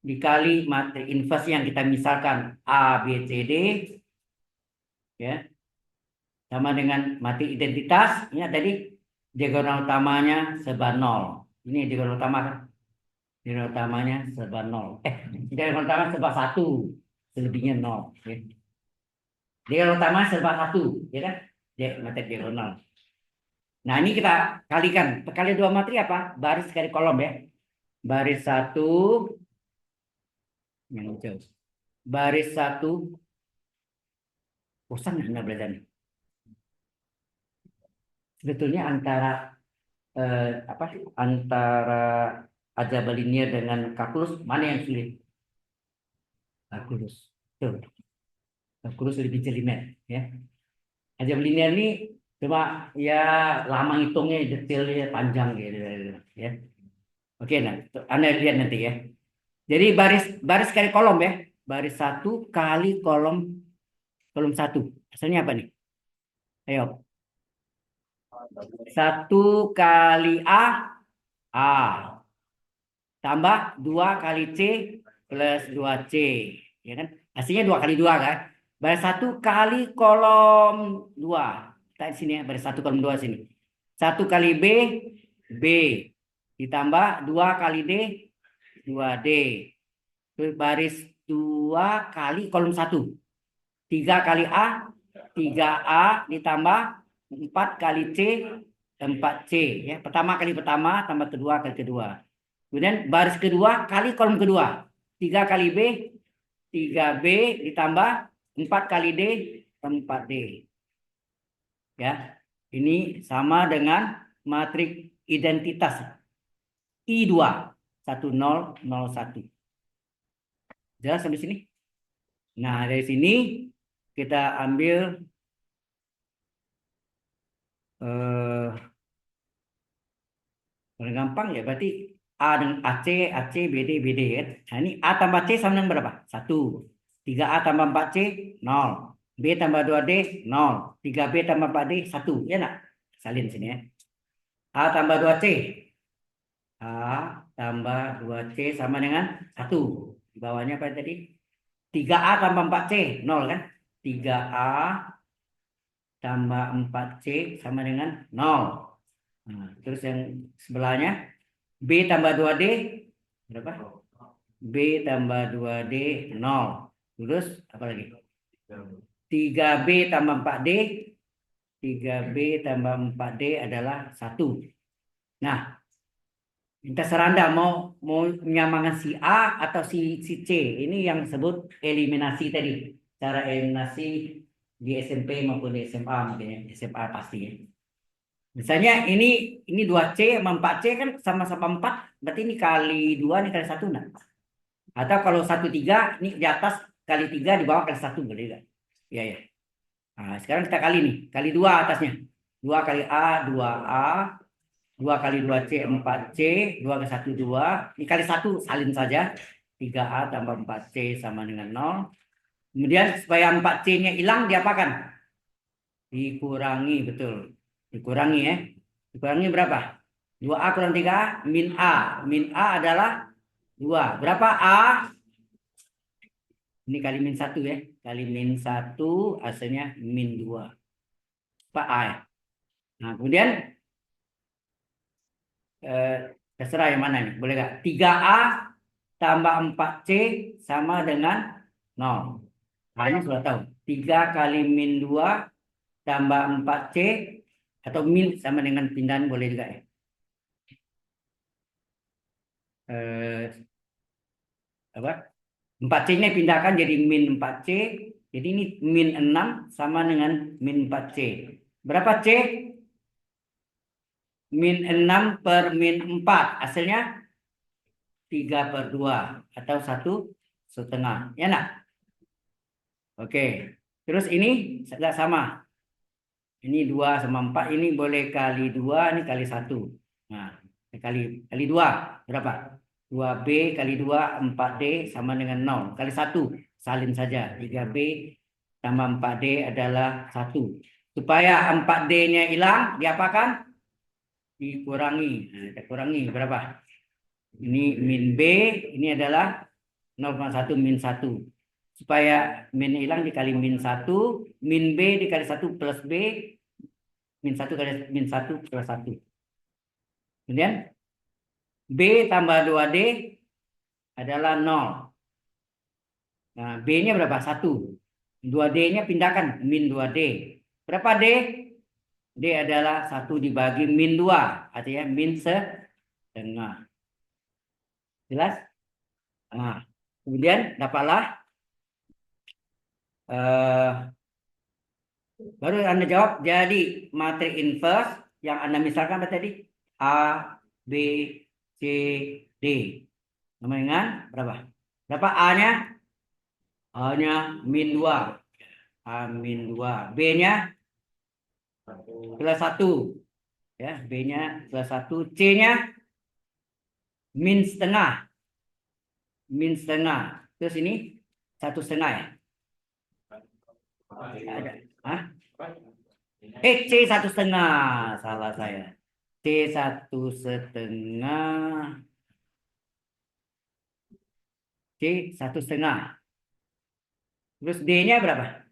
Dikali matrik inverse yang kita misalkan A, B, C, D. Ya. Sama dengan matrik identitas. Ini tadi diagonal utamanya serba 0. Ini diagonal utama kan? Diagonal utamanya serba 0. Diagonal utama serba 1. Selebihnya 0. Ya. Diagonal utama serba 1. Ya kan? Matrik diagonal. Nah, ini kita kalikan. Kali 2 matrik apa? Baris kali kolom ya. Baris 1. Yang jauh. Baris 1. Bosan Anda belajar nih. Sebetulnya antara antara aljabar linear dengan kalkulus mana yang sulit? Kalkulus. Betul. Kalkulus lebih jelimet ya. Aljabar linear ini cuma ya lama hitungnya, detailnya panjang gitu ya. Oke, nah Anda lihat nanti ya. Jadi baris kali kolom ya. Baris 1 kali kolom 1. Hasilnya apa nih? Ayo. 1 kali A. Tambah 2 kali C plus 2C. Ya kan? Hasilnya 2 kali 2 kan? Baris 1 kali kolom 2. Kita di sini ya, baris 1 kolom 2 sini. 1 kali B. Ditambah 2 kali D, 2D. Terus baris 2 kali kolom 1. 3 kali A, 3A ditambah 4 kali C, 4C. Ya. Pertama kali pertama, tambah kedua kali kedua. Kemudian baris kedua kali kolom kedua. 3 kali B, 3B ditambah 4 kali D, 4D. Ya. Ini sama dengan matrik identitas I2 1001. Jelas sampai sini? Nah, dari sini kita ambil paling gampang ya berarti A dengan AC, BD, BD ya. Nah, ini A tambah C sama dengan berapa? 1. 3A tambah 4C, 0. B tambah 2D, 0. 3B tambah 4D, 1. Ya nak? Salin sini ya. A tambah 2C. A tambah 2C sama dengan 1. Di bawahnya apa tadi? 3A tambah 4C, 0 kan? 3A tambah 4C sama dengan 0. Nah, terus yang sebelahnya B tambah 2D berapa? B tambah 2D 0. Terus apa lagi? 3B tambah 4D. 3B tambah 4D adalah 1. Nah, terserah Anda mau menyamakan si A atau si C. Ini yang disebut eliminasi tadi. Cara eliminasi di SMP maupun di SMA mungkin ya. SMA pasti ya. Misalnya ini 2C sama 4C kan sama-sama 4, berarti ini kali 2, ini kali 1. Nah. Atau kalau 1, 3, ini di atas kali 3, di bawah kali 1, boleh enggak? Iya, ya. Nah, sekarang kita kali nih, kali 2 atasnya. 2 kali A, 2A, 2 kali 2C, 4C, 2 kali 1, 2. Ini kali 1, salin saja. 3A tambah 4C sama dengan 0. Kemudian supaya 4C-nya hilang, diapakan? Dikurangi, betul. Dikurangi ya. Dikurangi berapa? 2A kurang 3A, min A. Min A adalah 2. Berapa A? Ini kali min 1 ya. Kali min 1 hasilnya min 2. Pak A ya. Nah, kemudian terserah yang mana nih. Boleh nggak? 3A tambah 4C sama dengan 0. Nah, ini sudah tahu. 3 kali min 2 tambah 4C atau min sama dengan pindahan boleh juga ya. Apa? 4C-nya pindahkan jadi min 4C. Jadi ini min 6 sama dengan min 4C. Berapa C? Min 6 per min 4. Hasilnya 3/2 atau 1,5. Ya nak? Oke. Terus ini juga sama. Ini 2 sama 4. Ini boleh kali 2. Ini kali 1. Nah, kali 2. Berapa? 2B kali 2, 4D sama dengan 0. Kali 1. Salin saja. 3B tambah 4D adalah 1. Supaya 4D-nya hilang, diapakan? Dikurangi. Nah, kita kurangi berapa? Ini min B. Ini adalah 0,1 min 1. Supaya min hilang dikali min 1. Min B dikali 1 plus B. Min 1 kali min 1 plus 1. Kemudian B tambah 2D adalah 0. Nah, B-nya berapa? 1. 2D-nya pindahkan, min 2D. Berapa D? D adalah 1 dibagi min 2. Artinya min setengah. Jelas? Nah, kemudian dapatlah. Baru Anda jawab. Jadi matrik inverse yang Anda misalkan apa tadi? A, B, C, D. Sama dengan berapa? Berapa A-nya? A-nya min 2. A min 2. B-nya plus 1. Ya, B-nya plus 1. C-nya min setengah. Min setengah. Terus ini 1,5 ya? Ada. Hah? C 1,5. Salah saya. C 1,5. C 1,5. Terus D-nya berapa?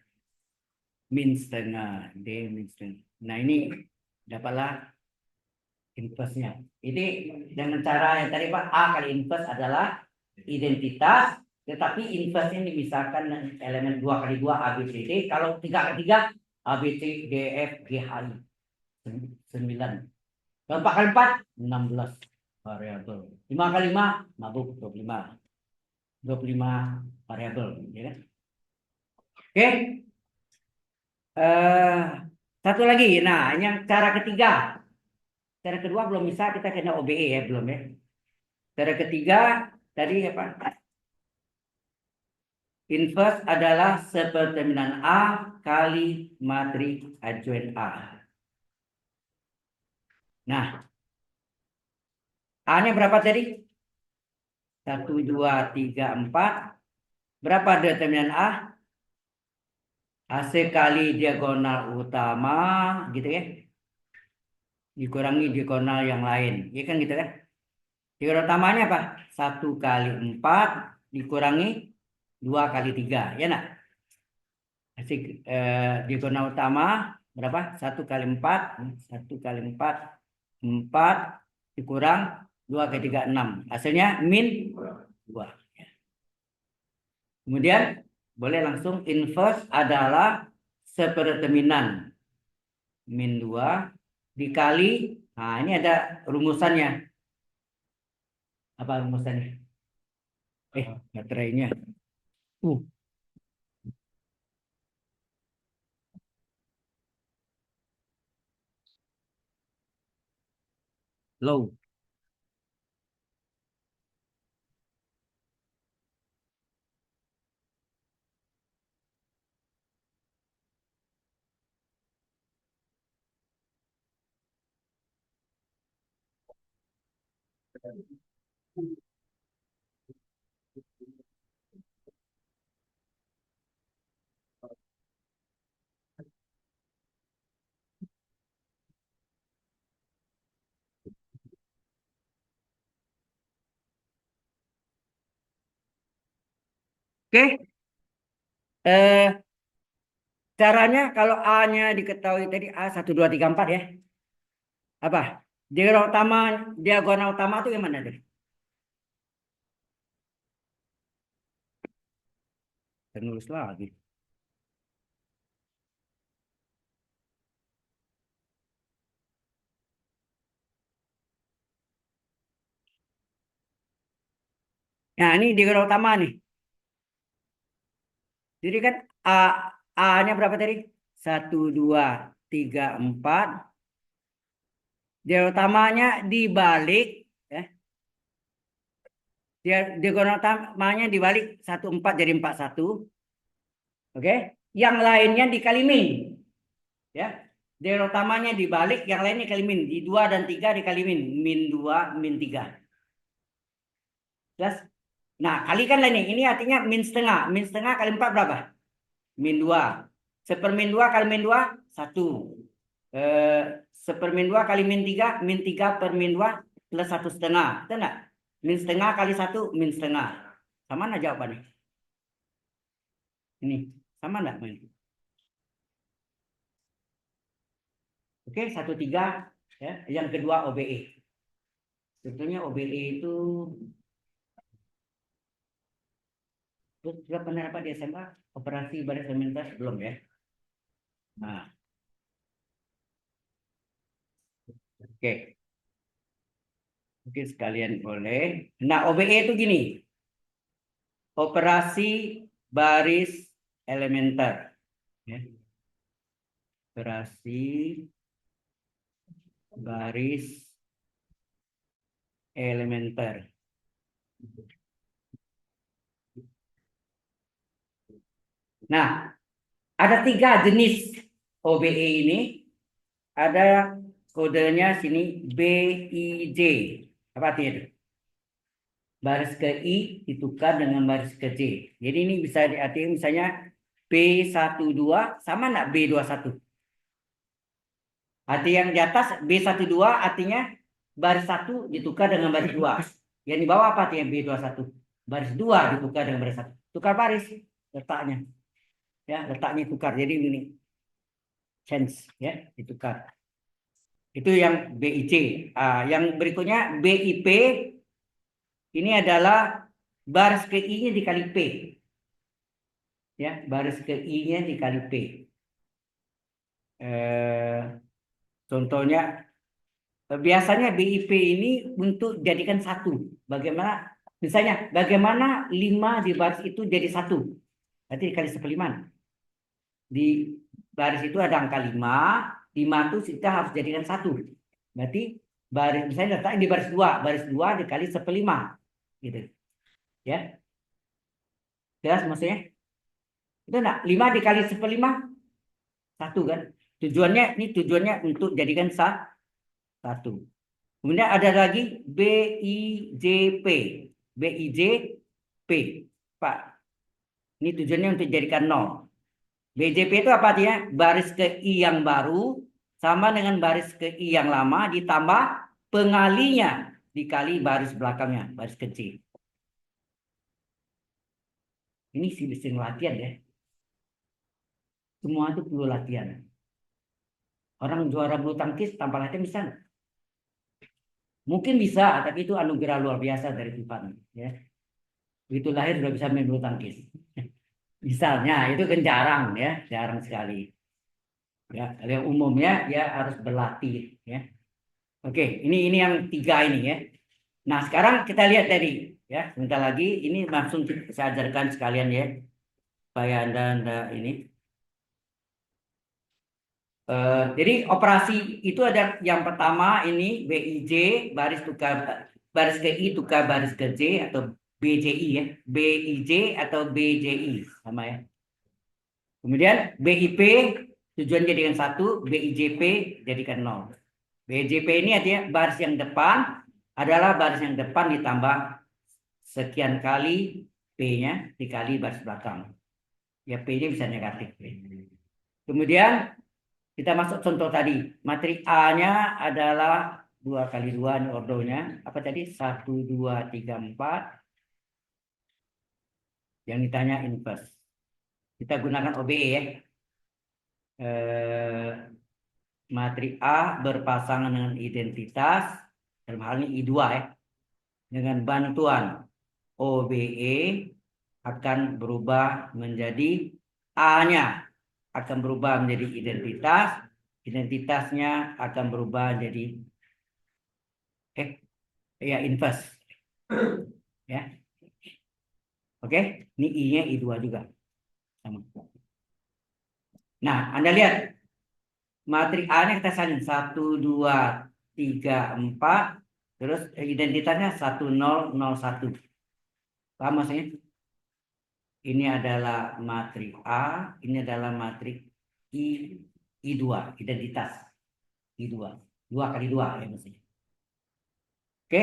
Min setengah. D min setengah. Nah, ini dapatlah inverse-nya. Ini dengan cara yang tadi Pak, A kali inverse adalah identitas, tetapi inverse ini misalkan elemen 2 kali 2 A, B, C, D. Kalau 3 kali 3 A, B, C, D, F, G, H, I. 9. Kalau 4 kali 4 16 variabel. 5 kali 5 mabuk 25. 25 variabel, ya kan? Oke. Satu lagi. Nah, yang cara ketiga. Cara kedua belum bisa, kita kena OBE ya, belum ya. Cara ketiga tadi apa? Inverse adalah seperterminan A kali matriks adjoint A. Nah, A-nya berapa tadi? 1, 2, 3, 4. Berapa determinan A? AC kali diagonal utama, gitu ya. Dikurangi diagonal yang lain. Iya kan gitu kan? Diagonal utamanya apa? 1 kali 4 dikurangi 2 kali 3. Ya nak? AC diagonal utama berapa? 1 kali 4. 1 kali 4. 4 dikurang 2 kali 3, 6. Hasilnya min 2. Kemudian boleh langsung inverse adalah seperterminan min 2 dikali, nah ini ada rumusannya. Apa rumusannya? Baterainya. Low. Oke. Eh, Caranya kalau A-nya diketahui tadi A 1, 2, 3, 4 ya. Apa? Diagonal utama itu yang mana deh? Saya nulis lagi. Nah, ini diagonal utama nih. Jadi kan A A-nya berapa tadi? 1, 2, 3, 4. Diagonal utamanya dibalik ya. Diagonal utamanya dibalik 1, 4 jadi 4, 1. Oke. Yang lainnya dikali min. Ya. Nilai utamanya dibalik, yang lainnya kali min. Di 2 dan 3 dikali min. Min 2, min 3. Jelas? Nah, kalikan lah ini. Ini artinya min setengah. Min setengah kali 4 berapa? Min 2. Sepermin 2 kali min 2, 1. Sepermin 2 kali min 3 per min 2 plus 1,5. Betul nggak? Min setengah kali 1, min setengah. Sama nggak jawabannya? Ini. Sama nggak? Oke, 1,3. Ya. Yang kedua OBE. Sebetulnya OBE itu sudah pernah apa di SMA? Operasi baris elementer belum ya? Nah, oke. Mungkin sekalian boleh. Nah, OBE itu gini. Operasi baris elementer. Ya. Operasi baris elementer. Nah, ada 3 jenis OBE ini. Ada kodenya sini BIJ. Apa artinya itu? Baris ke I ditukar dengan baris ke J. Jadi ini bisa diartikan misalnya B12 sama enggak B21? Arti yang di atas B12 artinya baris 1 ditukar dengan baris 2. Yang di bawah apa artinya B21? Baris 2 ditukar dengan baris 1. Tukar baris letaknya. Ya, letaknya tukar. Jadi ini change ya, ditukar. Itu yang BIC. Yang berikutnya BIP. Ini adalah baris ke I-nya dikali P. Ya, baris ke I-nya dikali P. Contohnya, biasanya BIP ini untuk jadikan satu. Bagaimana? Misalnya, bagaimana 5 di baris itu jadi 1? Berarti dikali 1/5. Di baris itu ada angka 5. 5 itu kita harus jadikan 1. Berarti baris, misalnya letaknya di baris 2. Baris 2 dikali 1/5. Gitu. Ya. Jelas maksudnya? Itu enggak? 5 dikali 1/5? 1 kan? Tujuannya untuk jadikan 1. Kemudian ada lagi BIJP. BIJP. Pak. Ini tujuannya untuk jadikan 0. BJP itu apa artinya? Baris ke I yang baru sama dengan baris ke I yang lama ditambah pengalinya dikali baris belakangnya, baris ke C. Ini sih latihan ya. Semua itu perlu latihan. Orang juara bulu tangkis tanpa latihan bisa nggak? Mungkin bisa, tapi itu anugerah luar biasa dari Tuhan. Ya. Begitu lahir sudah bisa main bulu tangkis. Misalnya, itu kan jarang ya, jarang sekali. Ya, kalau yang umumnya ya harus berlatih. Ya. Oke, ini yang 3 ini ya. Nah, sekarang kita lihat tadi ya, sebentar lagi ini langsung saya ajarkan sekalian ya, supaya anda ini. Jadi operasi itu ada yang pertama ini BIJ baris tukar baris ke I tukar baris ke J atau BJI ya, BIJ atau BJI sama ya. Kemudian BIP tujuan jadikan 1, BIJP jadikan 0. BJP ini artinya baris yang depan adalah baris yang depan ditambah sekian kali P-nya dikali baris belakang. Ya P-nya bisa negatif. Kemudian kita masuk contoh tadi. Matrik A-nya adalah 2 kali 2 ini ordonya. Apa tadi? 1, 2, 3, 4. Yang ditanya inverse. Kita gunakan OBE ya. Matrik A berpasangan dengan identitas. Dalam hal ini I2 ya. Dengan bantuan OBE akan berubah menjadi A-nya. Akan berubah menjadi identitas. Identitasnya akan berubah menjadi inverse. Ya. Oke, ini I-nya I2 juga. Sama. Nah, Anda lihat. Matrik A-nya kita salin 1, 2, 3, 4. Terus identitasnya 1, 0, 0, 1. Paham maksudnya? Ini adalah matrik A. Ini adalah matrik I. I2, identitas. I2. 2 kali 2 ya maksudnya. Oke?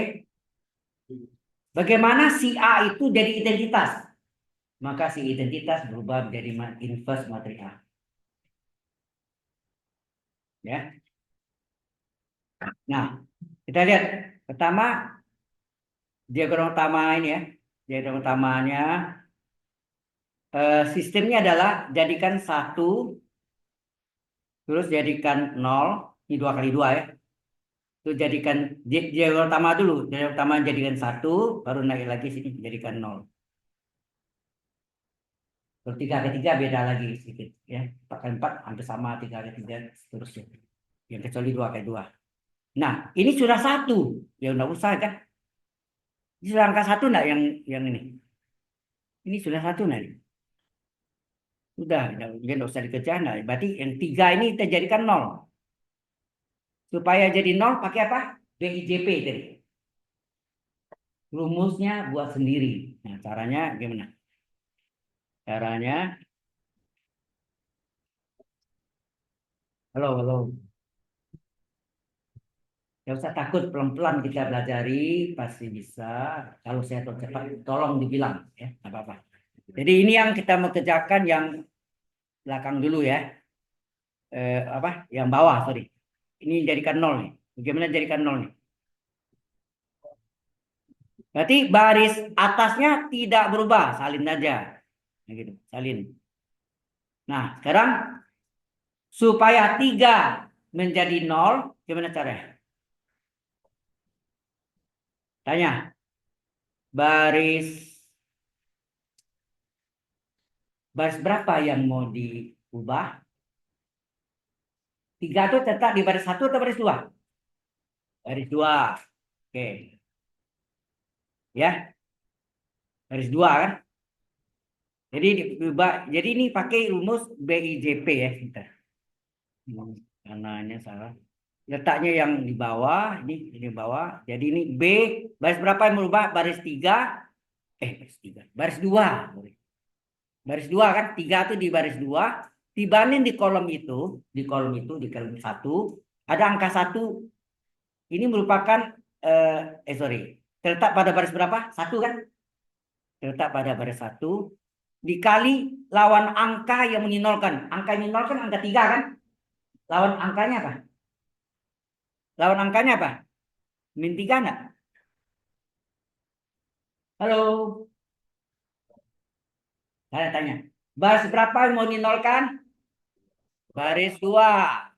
Bagaimana si A itu jadi identitas? Maka si identitas berubah menjadi inverse materi A. Ya. Nah, kita lihat pertama diagram utama ini ya. Diagram utamanya sistemnya adalah jadikan 1 terus jadikan 0, ini 2 kali 2 ya. Itu jadikan diagram utama dulu, diagram utama jadikan 1, baru naik lagi sini jadikan 0. Kalau 3 kali 3 beda lagi sedikit ya. 4 kali 4 hampir sama, 3 kali 3 seterusnya. Yang kecuali 2 kali 2. Nah, ini sudah 1. Ya enggak usah kan? Ini sudah angka 1 enggak yang ini? Ini sudah 1 enggak? Sudah, enggak usah dikejar. Nah, berarti yang 3 ini kita jadikan 0. Supaya jadi 0 pakai apa? BIJP tadi. Rumusnya buat sendiri. Nah, caranya gimana? Caranya halo. Ya usah takut, pelan-pelan kita pelajari, pasti bisa. Kalau saya tahu cepat, tolong dibilang ya, nggak apa-apa. Jadi ini yang kita mau kerjakan yang belakang dulu ya. Apa? Yang bawah, sorry. Ini jadikan 0 nih. Bagaimana jadikan 0 nih? Berarti baris atasnya tidak berubah, salin aja. Nah, gitu, salin. Nah, sekarang supaya 3 menjadi 0, gimana caranya? Tanya. Baris berapa yang mau diubah? 3 itu tetap di baris 1 atau baris 2? Baris 2. Oke. Ya. Baris 2 kan? Jadi jadi ini pakai rumus BIJP ya kita. Kanannya salah. Letaknya yang di bawah, ini di bawah. Jadi ini B, baris berapa yang merubah? Baris 3. Baris 3. Baris 2. Baris 2 kan? 3 itu di baris 2. Dibanding di kolom itu, di kolom 1, ada angka 1. Ini merupakan sorry. Terletak pada baris berapa? 1 kan? Terletak pada baris 1 dikali lawan angka yang meninolkan. Angka yang meninolkan angka 3 kan? Lawan angkanya apa? Lawan angkanya apa? Min 3 enggak? Halo? Saya tanya. Baris berapa yang mau meninolkan? Baris 2.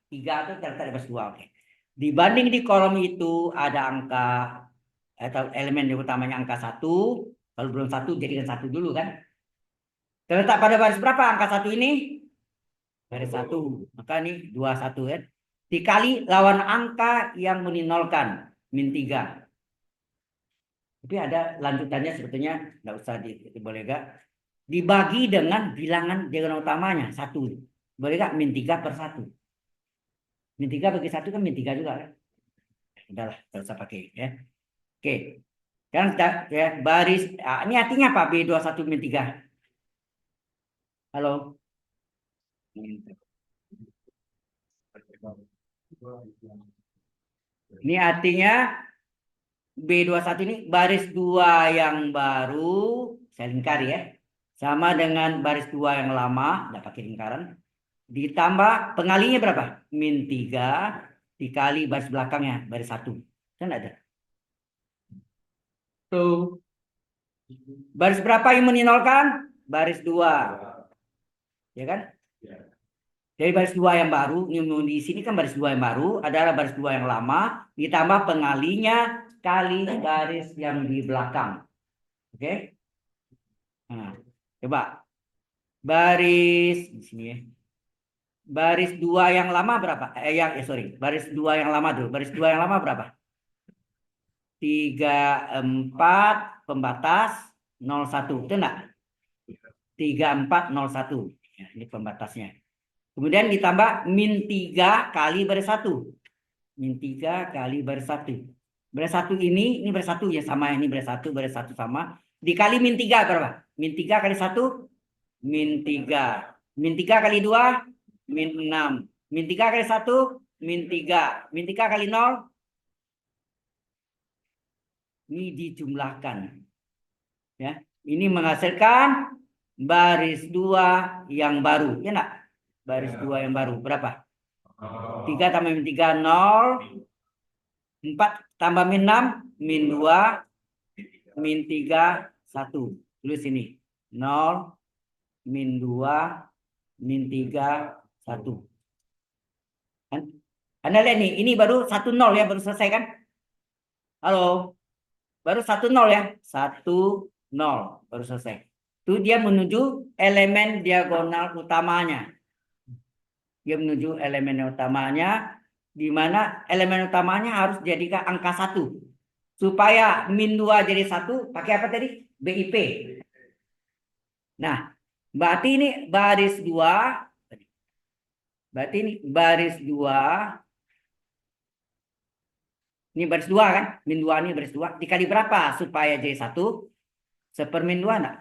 3 itu terletak di baris 2. Oke. Dibanding di kolom itu ada angka atau elemen yang utamanya angka 1. Kalau belum 1 jadikan 1 dulu kan? Terletak pada baris berapa angka 1 ini? Baris 1. Maka ini 21 kan? Dikali lawan angka yang meninolkan. Min 3. Tapi ada lanjutannya sebetulnya. Nggak usah boleh gak? Dibagi dengan bilangan diagonal utamanya. 1. Boleh gak? Min 3 per 1. Min 3 bagi 1 kan min 3 juga kan? Udahlah, nggak usah pakai ya. Oke. Kan ya, baris. Ini artinya apa? B21 min 3. Halo? Ini artinya B21 ini baris 2 yang baru, saya lingkari ya. Sama dengan baris 2 yang lama, tidak pakai lingkaran. Ditambah pengalinya berapa? Min 3 dikali baris belakangnya, baris 1. Kan ada. Tuh. Baris berapa yang meninolkan? Baris 2. Ya kan? Dari baris 2 yang baru, di sini kan baris 2 yang baru, adalah baris 2 yang lama, ditambah pengalinya kali baris yang di belakang. Oke? Nah, coba. Baris, di sini ya. Baris 2 yang lama berapa? Baris 2 yang lama dulu. Baris 2 yang lama berapa? 34 pembatas 01. Itu enggak? 3401. Ya, ini pembatasnya. Kemudian ditambah min 3 kali baris 1. Min 3 kali baris 1. Baris 1 ini baris 1 ya sama. Ini baris 1 sama. Dikali min 3 berapa? Min 3 kali 1. Min 3. Min 3 kali 2. Min 6. Min 3 kali 1, min 3. Min 3 kali 0. Ini dijumlahkan. Ya, ini menghasilkan baris 2 yang baru. Ya enggak? Baris 2 yang baru. Berapa? 3 tambah min 3, 0. 4 tambah min 6, min 2, min 3, 1. Tulis ini. 0, min 2, min 3, 1. Anda lihat nih, ini baru 1, 0 ya, baru selesai kan? Halo? Baru 1, 0 ya. 1, 0. Baru selesai. Itu dia menuju elemen diagonal utamanya. Dia menuju elemen utamanya, di mana elemen utamanya harus jadikan angka 1. Supaya min 2 jadi 1, pakai apa tadi? BIP. Nah, berarti ini baris 2. Berarti ini baris 2. Ini baris 2 kan? Min 2 ini baris 2. Dikali berapa supaya jadi 1? Sepermin 2 enggak?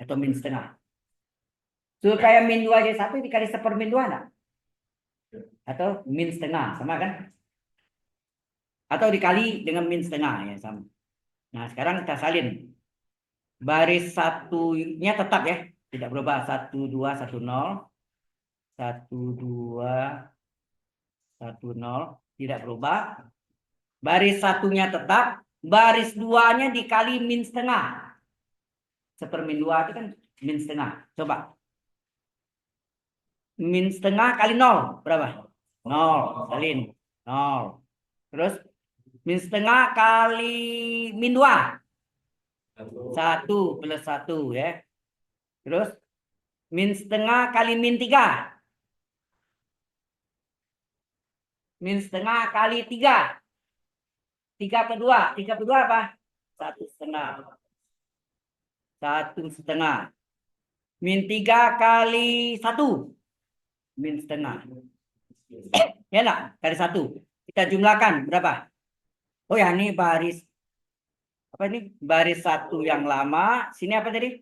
Atau min setengah? Supaya min 2 jadi 1 dikali sepermin 2 enggak? Atau min setengah, sama kan? Atau dikali dengan min setengah, ya sama. Nah, sekarang kita salin. Baris 1-nya tetap ya, tidak berubah. 1, 2, 1, 0. 1, 2, 1, 0. Tidak berubah. Baris 1-nya tetap. Baris 2-nya dikali min setengah. Sepermin 2 itu kan min setengah. Coba. Min setengah kali 0. Berapa? 0. Salin. 0. Terus min setengah kali min 2. 1 plus 1 ya. Terus min setengah kali min 3. Min setengah kali 3. 3 per 2. 3 per 2 apa? 1 setengah. 1 setengah. Min 3 kali 1. Min setengah. Ya enggak? Kali 1. Kita jumlahkan berapa? Oh ya, ini baris. Apa ini? Baris 1 yang lama. Sini apa tadi?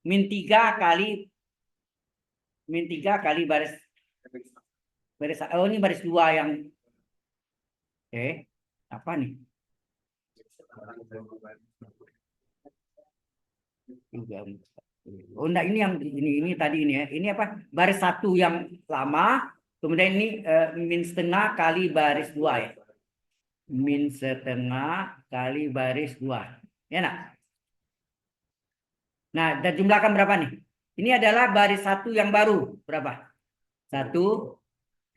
Min 3 kali baris. Oh, ini baris 2 yang apa nih? Oh enggak, ini yang ini tadi ini ya. Ini apa? Baris 1 yang lama, kemudian ini min setengah kali baris 2 ya. Min setengah kali baris 2. Ya nak? Nah, dan jumlahkan berapa nih? Ini adalah baris 1 yang baru. Berapa? 1,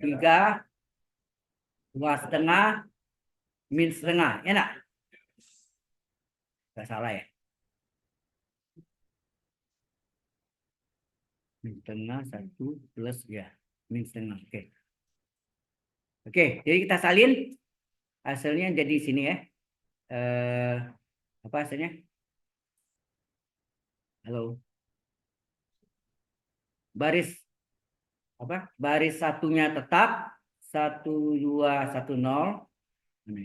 3, 2 setengah, min setengah. Ya nak? Gak salah ya. Min setengah 1 plus ya. Min setengah. Oke. Oke, jadi kita salin. Hasilnya jadi sini ya. Apa hasilnya? Halo. Baris apa? Baris 1-nya tetap 1, 2, 1, 0. 1,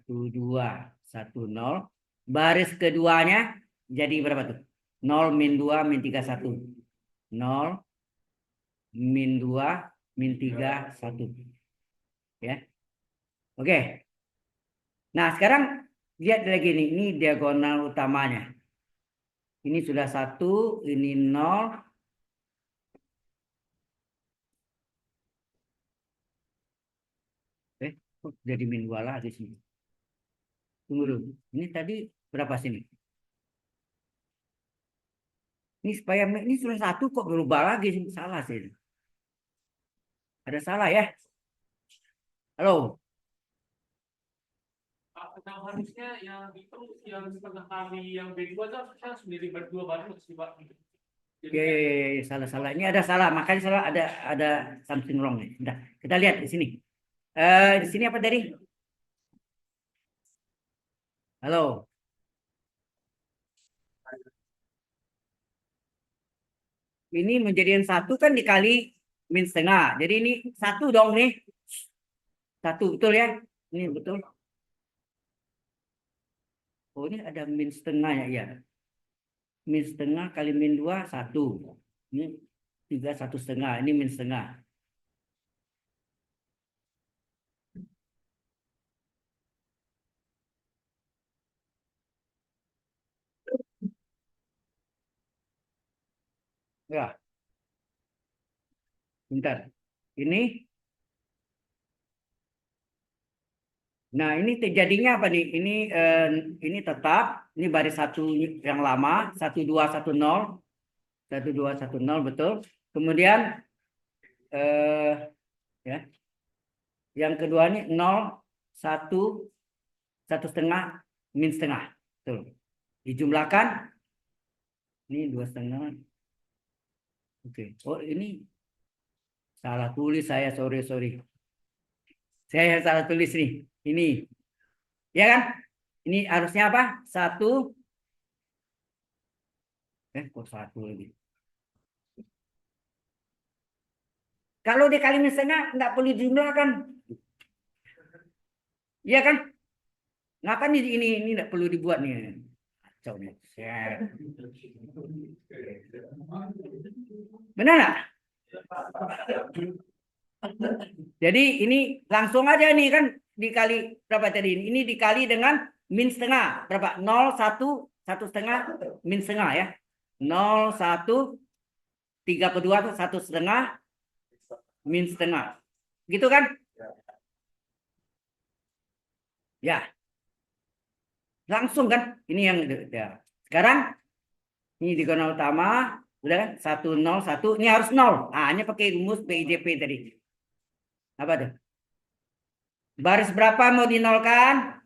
2, 1, 0. Baris keduanya jadi berapa tuh? 0, min 2, min 3, 1. 0, min 2, min 3, 1. Ya. Oke. Nah, sekarang lihat lagi nih. Ini diagonal utamanya. Ini sudah 1, ini 0. Jadi min 2 lagi sini. Tunggu dulu. Ini tadi berapa sini? Ini supaya ini sudah 1 kok berubah lagi. Salah sih. Ada salah ya? Halo. Nah, harusnya yang itu yang setengah kali yang B2 itu harusnya sendiri berdua baru sih Pak. Jadi Ya, salah. Ini ada salah. Makanya salah ada something wrong nih. Udah, kita lihat di sini. Di sini apa tadi? Halo. Ini menjadikan 1 kan dikali min setengah. Jadi ini 1 dong nih. 1 betul ya? Ini betul. Oh, ini ada min setengah ya. Min setengah kali min 2, 1. Ini 3 1,5. Ini min setengah. Ya, bentar. Ini. Nah, ini terjadinya apa nih? Ini tetap. Ini baris satu yang lama. 1210. 1210 betul. Kemudian ya, yang kedua ini 0, 1, 1,5, min setengah. Betul. Dijumlahkan. Ini 2,5. Oke. Oh, ini salah tulis saya. Sorry. Saya salah tulis nih. Ini. Ya kan? Ini harusnya apa? 1. Kok 1 lagi? Kalau dikali min setengah, nggak perlu dijumlahkan. Iya kan? Ngapain ini nggak perlu dibuat nih? Kacau nih. Benar nggak? Jadi ini langsung aja nih kan dikali berapa tadi? Ini dikali dengan min setengah. Berapa? 0, 1, 1,5, min setengah ya. 0, 1, 3/2 itu 1,5, min setengah. Gitu kan? Ya. Langsung kan? Ini yang ya. Sekarang ini di kolom utama udah kan 1, 0, 1. Ini harus 0. Nah, hanya pakai rumus BIJP tadi. Apa tuh? Baris berapa mau dinolkan?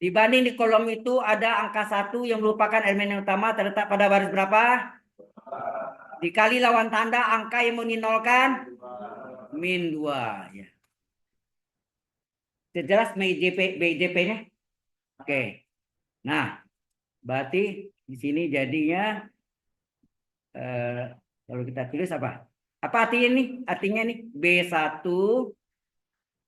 Dibanding di kolom itu ada angka 1 yang merupakan elemen utama terletak pada baris berapa? Dikali lawan tanda angka yang mau dinolkan? Min 2. Ya. Jelas BIJP-nya? Oke. Nah, berarti di sini jadinya kalau kita tulis apa? Apa artinya nih? Artinya nih B1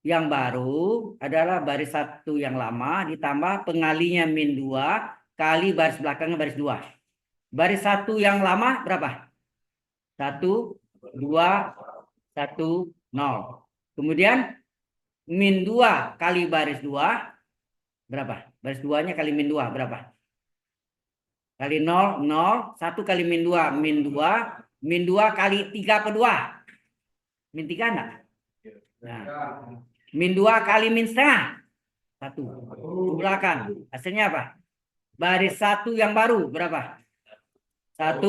yang baru adalah baris 1 yang lama ditambah pengalinya min 2 kali baris belakangnya baris 2. Baris 1 yang lama berapa? 1, 2, 1, 0. Kemudian min 2 kali baris 2 berapa? Baris 2-nya kali min 2 berapa? Kali 0, 0. 1 kali min 2, min 2. Min 2 kali 3/2. Min 3 enggak? Nah. Min 2 kali min setengah. 1. Jumlahkan. Hasilnya apa? Baris 1 yang baru berapa? 1,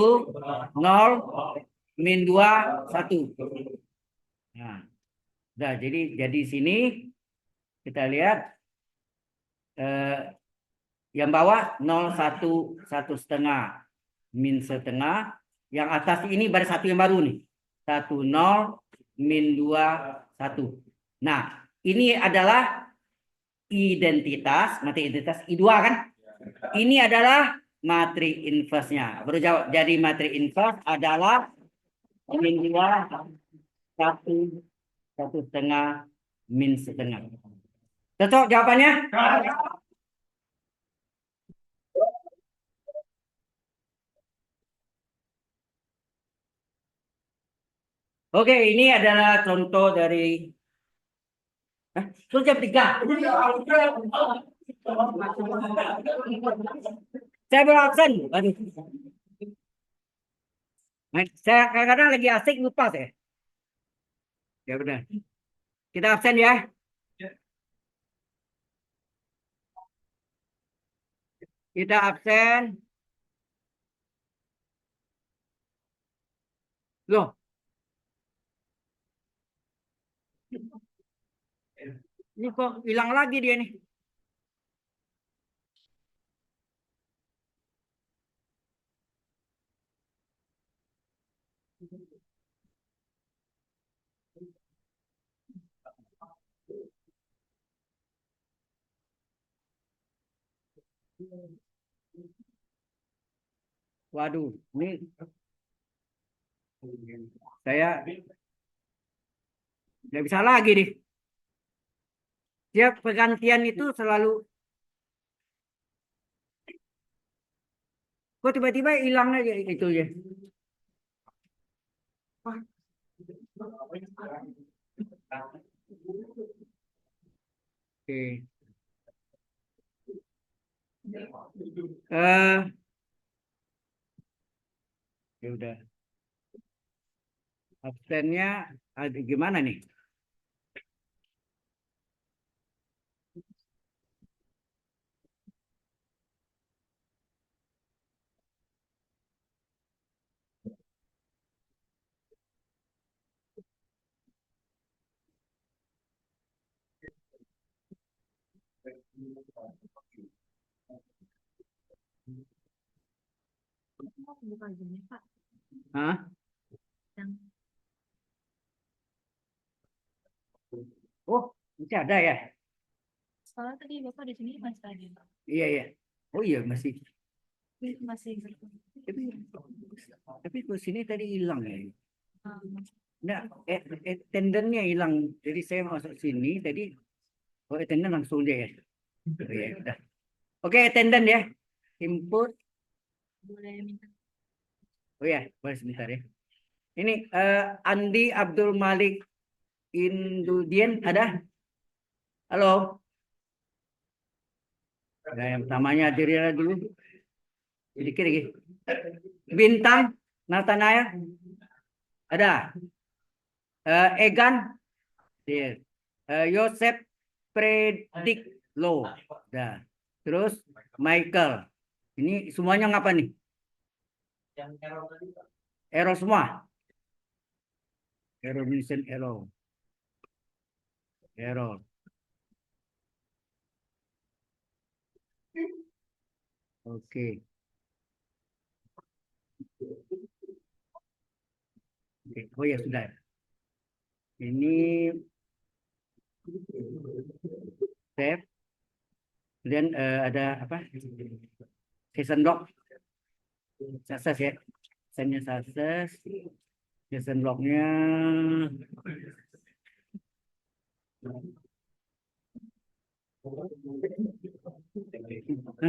0, min 2, 1. Nah. Nah, jadi sini kita lihat yang bawah 0, 1, 1,5, min setengah. Yang atas ini baris 1 yang baru nih. 1, 0, min 2, 1. Nah, ini adalah identitas, materi identitas I2 kan? Ini adalah materi inverse-nya. Baru jawab. Jadi materi inverse adalah min 2, 1, 1,5, min setengah. Cocok jawabannya? Oke, ini adalah contoh dari jam 3. Saya berabsen. Aduh. Saya kadang-kadang lagi asik lupa saya. Ya benar. Kita absen ya. Kita absen. Loh. Ini kok hilang lagi dia nih. Waduh, ini saya nggak bisa lagi nih. Tiap pergantian itu selalu kok tiba-tiba hilang aja itu ya. Oke. Eh, ya udah. Absennya ada gimana nih? Bukan gini, Pak. Hah? Yang Oh, masih ada ya? soalnya tadi Bapak di sini masih ada. Iya, iya. Oh iya, masih. Masih Tapi, tapi ke sini tadi hilang ya. Nah, tendennya hilang. Jadi saya masuk sini tadi, oh attendant langsung dia ya. Oh, ya udah. Oke, attendant ya. Input. boleh minta. Oh ya, boleh sebentar ya. Ini Andi Abdul Malik Indudian ada? Halo. Nah, yang pertamanya Dirina dulu. Sedikit lagi. Bintang Natanaya ada. Egan, iya. Yosep Prediklo, dah. Terus Michael. Ini semuanya ngapa nih? Yang error tadi, Pak. Error semua. Error mission error. Error. Oke. Oke. Oh ya sudah. Ini save. Kemudian ada apa? Season log. Sukses ya. Seasonnya sukses. Season lognya.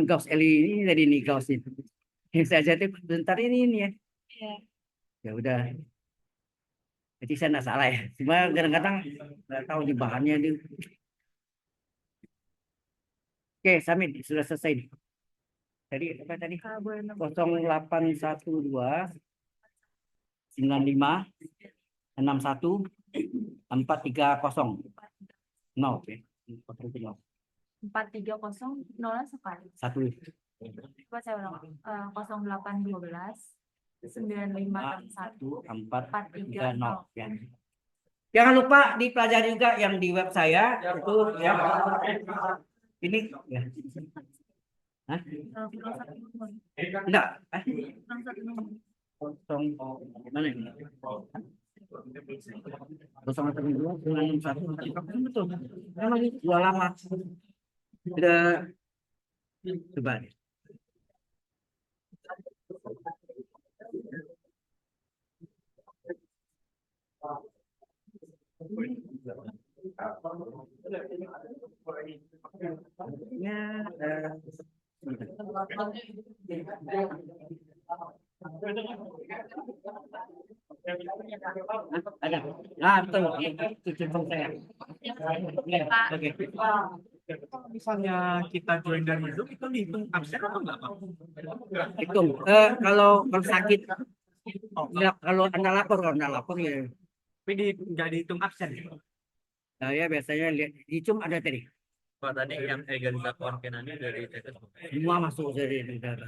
Gauss Eli ini tadi nih Gauss ini. Yang saya tuh bentar ini ya. Iya. Ya udah. Jadi saya nggak salah ya. Cuma kadang-kadang nggak tahu di bahannya itu. Oke, Samit sudah selesai nih. Tadi apa tadi? Boleh 0812 95 61 430 nol ya. 430 sekali. Satu. Coba saya ulang. 0812 9561 430 430. ya. Jangan lupa dipelajari juga yang di web saya itu ya. Ini ya. Hah? Enggak. Kosong mana ini? 012 961 betul. Memang ini dua lama. Sudah coba deh. Ya, ada. Nah, betul. Itu centang saya. Ya, oke. Kalau misalnya kita join dari Zoom itu dihitung absen atau enggak, Pak? Hitung. Kalau sakit, ya, kalau anda lapor ya. Tapi nggak dihitung absen ya? Saya biasanya lihat di Zoom ada tadi. Pak, tadi yang Egan Zakonkenani dari TTS. Semua masuk dari daerah.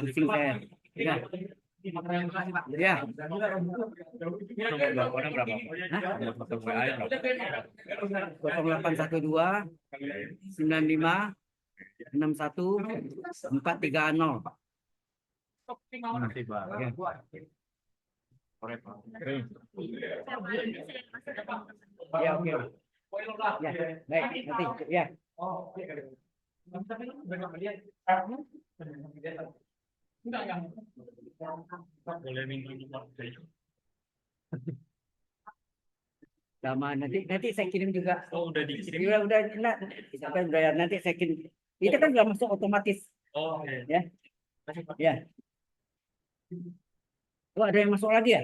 Pusing saya. Ya. Ya. Orang berapa? Hah? 0812 95 61 430. Makasih, Pak. Ya. Ya, oke. Ya, baik, nanti ya. Boleh minta nomor. Sama nanti saya kirim juga. Oh, udah dikirim. Udah nah, misalkan udah nanti saya kirim. Itu kan udah masuk otomatis Oh, oke. ya. Makasih, Pak. Ya. Oh, ada yang masuk lagi ya?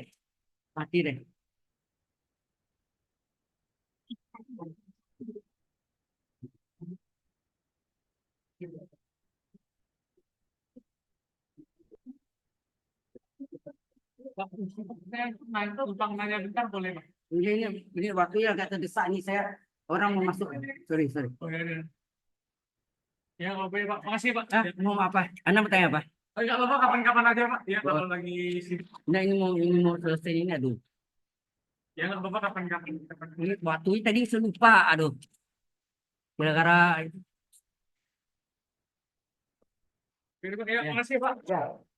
Mati deh. Pak, saya numpang nanya bentar boleh, Pak? Ini waktunya agak terdesak nih saya. Orang mau masuk. Sorry, sorry. Oh, ya, ya. Ya, oke, Pak. Makasih, Pak. Ah, mau apa? Anda mau tanya apa? Oh, nggak apa-apa, kapan-kapan aja, Pak. Ya, kalau Oh. lagi sibuk. Nah, ini mau selesai ini, aduh. Ya, nggak apa-apa, kapan-kapan. Ini waktunya tadi saya lupa, aduh. Gara-gara Oke, Pak. Ya, Ya. makasih, Pak. Ya.